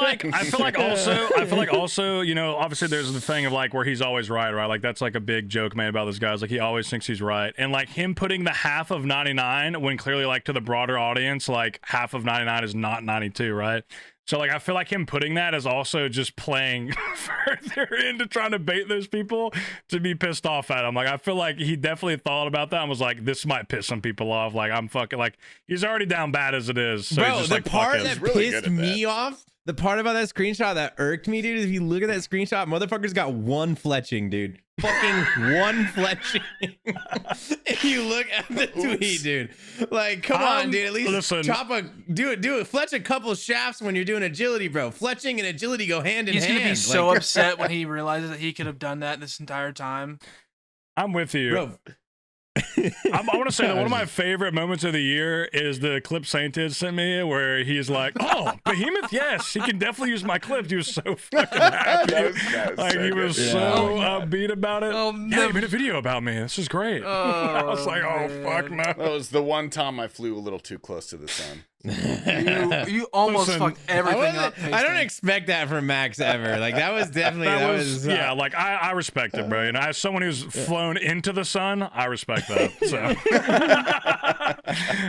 like also, you know, obviously there's the thing of like where he's always right? Like that's like a big joke made about this guy. Like he always thinks he's right. And like him putting the half of 99 when clearly like to the broader audience, like half of 99 is not 92, right? So like I feel like him putting that is also just playing further into trying to bait those people to be pissed off at him. Like I feel like he definitely thought about that and was like, this might piss some people off. Like I'm fucking like he's already down bad as it is. So Bro, he's just the like, part fuck it. that really good pissed at me off, the part about that screenshot that irked me, dude, is if you look at that screenshot, motherfucker's got one fletching, dude. Fucking one fletching. If you look at the tweet, dude. Like, come on, dude. At least listen. fletch a couple shafts when you're doing agility, bro. Fletching and agility go hand in He's hand. gonna be so Like, upset when he realizes that he could have done that this entire time. I'm with you. bro. I want to say that one of my favorite moments of the year is the clip Sainted sent me where he's like, "Oh, Behemoth, yes, he can definitely use my clip." He was so fucking happy, That was like so he was good. so upbeat about it. Oh, Yeah, he made a video about me. This is great. I was like, "Oh fuck no." That was the one time I flew a little too close to the sun. You almost Listen, fucked everything up. I don't tasting. expect that from Max ever. Like that was definitely That was yeah, like I respect it, bro. You know, as someone who's flown into the sun, I respect that. So,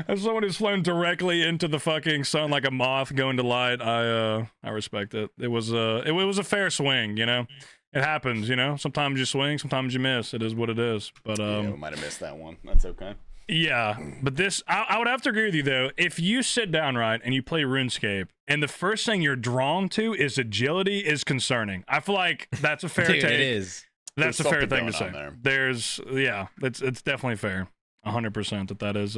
as someone who's flown directly into the fucking sun like a moth going to light, I respect it. It was a fair swing, you know. It happens, you know. Sometimes you swing, sometimes you miss. It is what it is. But Yeah, we might have missed that one. That's okay. yeah, but this, I would have to agree with you though. If you sit down right and you play RuneScape, and the first thing you're drawn to is agility, is concerning. I feel like that's a fair Dude, take. it is. That's There's a fair something thing to say. going on There's, yeah, it's definitely fair, 100% that is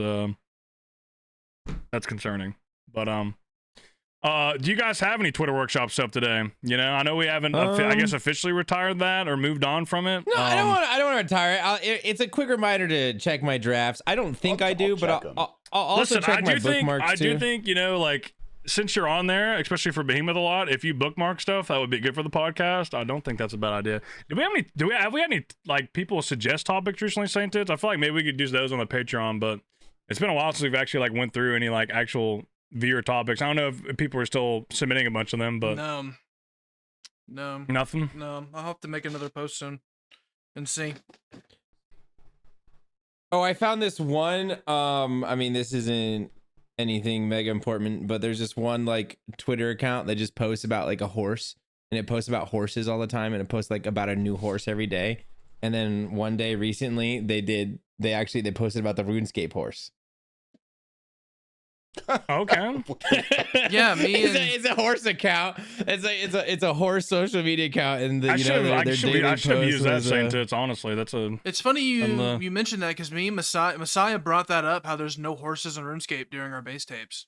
that's concerning. But do you guys have any Twitter workshop stuff today? You know, I know we haven't, I guess, officially retired that or moved on from it. No, I don't want to retire it. It's a quick reminder to check my drafts. I don't think I do, but check 'em. I'll also Listen, check my think, bookmarks I too. do think, you know, like since you're on there, especially for Behemoth a lot, if you bookmark stuff, that would be good for the podcast. I don't think that's a bad idea. Have we had any like people suggest topics recently, Saint Tits? I feel like maybe we could use those on the Patreon, but it's been a while since we've actually like went through any like actual viewer topics. I don't know if people are still submitting a bunch of them, but No. nothing. No. I'll have to make another post soon and see. Oh, I found this one. I mean, this isn't anything mega important, but there's this one like Twitter account that just posts about like a horse, and it posts about horses all the time, and it posts like about a new horse every day. And then one day recently, they posted about the RuneScape horse. Okay. Yeah, me and It's a horse account. It's a horse social media account, and I should have used that was, Saint Tits. Honestly, that's a it's funny And, you mentioned that because me and Messiah brought that up, how there's no horses in RuneScape during our base tapes.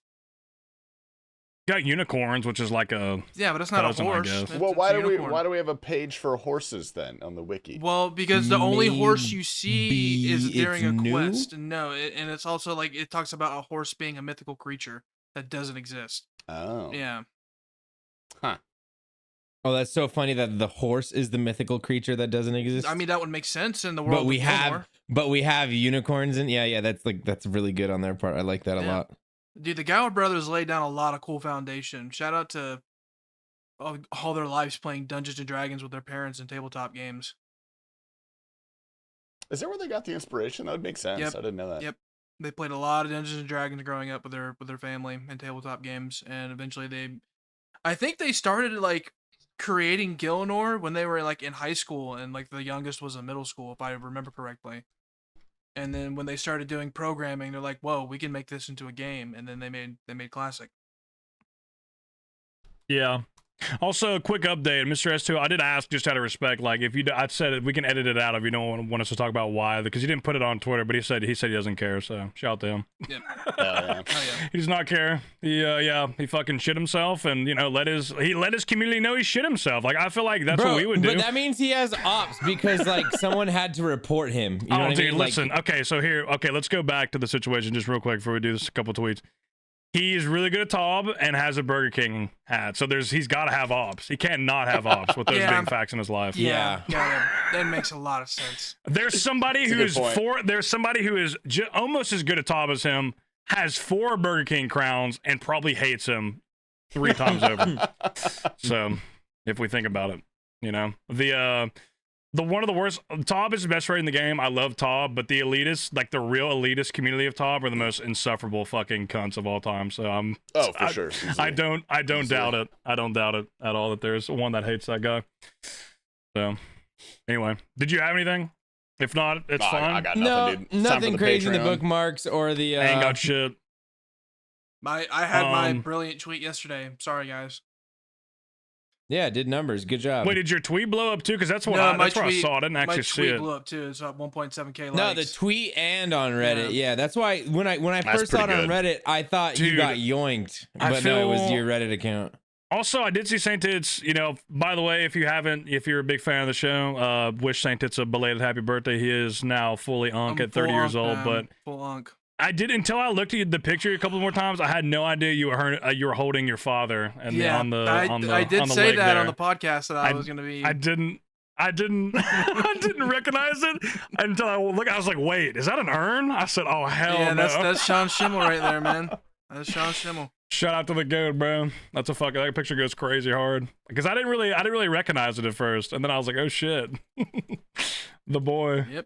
got unicorns, which is like a Yeah, but it's not Doesn't, a I horse. guess. It's- Well, it's why a do we unicorn. have a page for horses then on the wiki? Well, because the only horse you see is Maybe during a it's new? quest. No, and it's also like it talks about a horse being a mythical creature that doesn't exist. Oh. Yeah. Oh, that's so funny that the horse is the mythical creature that doesn't exist. I mean, that would make sense in the world. but we have unicorns, and yeah, that's really good on their part. I like that a Yeah. lot. Dude, the Gower brothers laid down a lot of cool foundation. Shout out to all their lives playing Dungeons and Dragons with their parents in tabletop games. Is that where they got the inspiration? That would make sense. Yep. I didn't know that. Yep. They played a lot of Dungeons and Dragons growing up with their family in tabletop games, and eventually I think they started like creating Gillinor when they were like in high school, and like the youngest was in middle school, if I remember correctly. And then when they started doing programming, they're like, "Whoa, we can make this into a game." And then they made Classic. yeah. Also, a quick update, Mr. S2. I did ask just out of respect, like if I said it, we can edit it out if you don't want us to talk about why, because he didn't put it on Twitter, but he said he doesn't care. So shout out to him. Yep. Oh, yeah. Oh yeah. He does not care. He fucking shit himself, and you know let his community know he shit himself. Like I feel like that's what we would do. But that means he has ops because like someone had to report him. You know what I dude, mean? listen. Okay, so let's go back to the situation just real quick before we do this. A couple tweets. He's really good at Taub and has a Burger King hat. So he's got to have ops. He can't not have ops with those being facts in his life. Yeah, that makes a lot of sense. There's somebody who is almost as good at Taub as him, has 4 Burger King crowns, and probably hates him 3 times over. So if we think about it, the one of the worst. Taub is the best raid in the game. I love Taub, but the elitists, like the real elitist community of Taub, are the most insufferable fucking cunts of all time. So for sure. I don't doubt it. I don't doubt it at all that there's one that hates that guy. So anyway, did you have anything? If not, it's fine. I got nothing, dude. Nothing crazy in the Patreon. bookmarks or the. I ain't got shit. I had my brilliant tweet yesterday. Sorry, guys. Yeah, did numbers. Good job. Wait, did your tweet blow up too? Because that's what No, that's where I saw it. I didn't actually see My it. tweet blew up too. It's up 1.7k likes. No, the tweet and on Reddit. Yeah, that's why when I That's first saw it pretty on good. Reddit, I thought Dude, you got yoinked, I but no, it was feel- your Reddit account. Also, I did see Saint Tits. By the way, if you're a big fan of the show, wish Saint Tits a belated happy birthday. He is now fully unk at 30 years old. But full unk. I did until I looked at the picture a couple more times. I had no idea you were holding your father and I did say that there. on the podcast that I was gonna be. I didn't I didn't recognize it until I look. I was like, wait, is that an urn? I said, oh hell Yeah, no. that's Sean Schimmel right there, man. That's Sean Schimmel. Shout out to the goat, bro. That's that picture goes crazy hard because I didn't really recognize it at first, and then I was like, oh shit, the boy. Yep.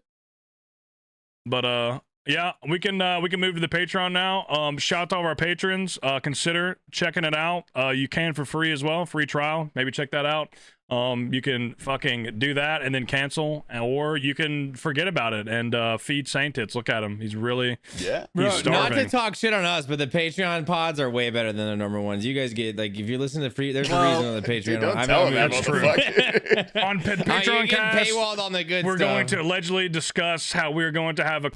But yeah, we can move to the Patreon now. Shout out to all of our patrons. Consider checking it out. You can for free as well, free trial. Maybe check that out. You can fucking do that and then cancel, or you can forget about it and feed Saint Tits. Look at him. He's really Yeah. Bro, he's not starving. to talk shit on us, but the Patreon pods are way better than the normal ones. You guys get like if you listen to free, there's a reason on the Patreon. Dude, don't I'm tell not him that, moving. motherfucker. On You're Patreon getting cast, paywalled on the good we're stuff. going to allegedly discuss how we're going to have a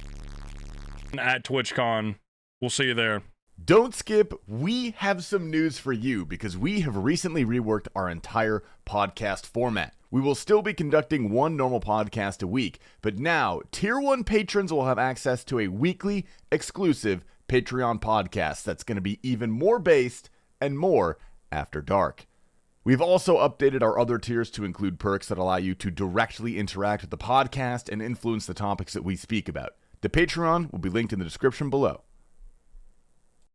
at TwitchCon. We'll see you there. Don't skip. We have some news for you because we have recently reworked our entire podcast format. We will still be conducting one normal podcast a week, but now Tier 1 patrons will have access to a weekly exclusive Patreon podcast that's going to be even more based and more after dark. We've also updated our other tiers to include perks that allow you to directly interact with the podcast and influence the topics that we speak about. The Patreon will be linked in the description below.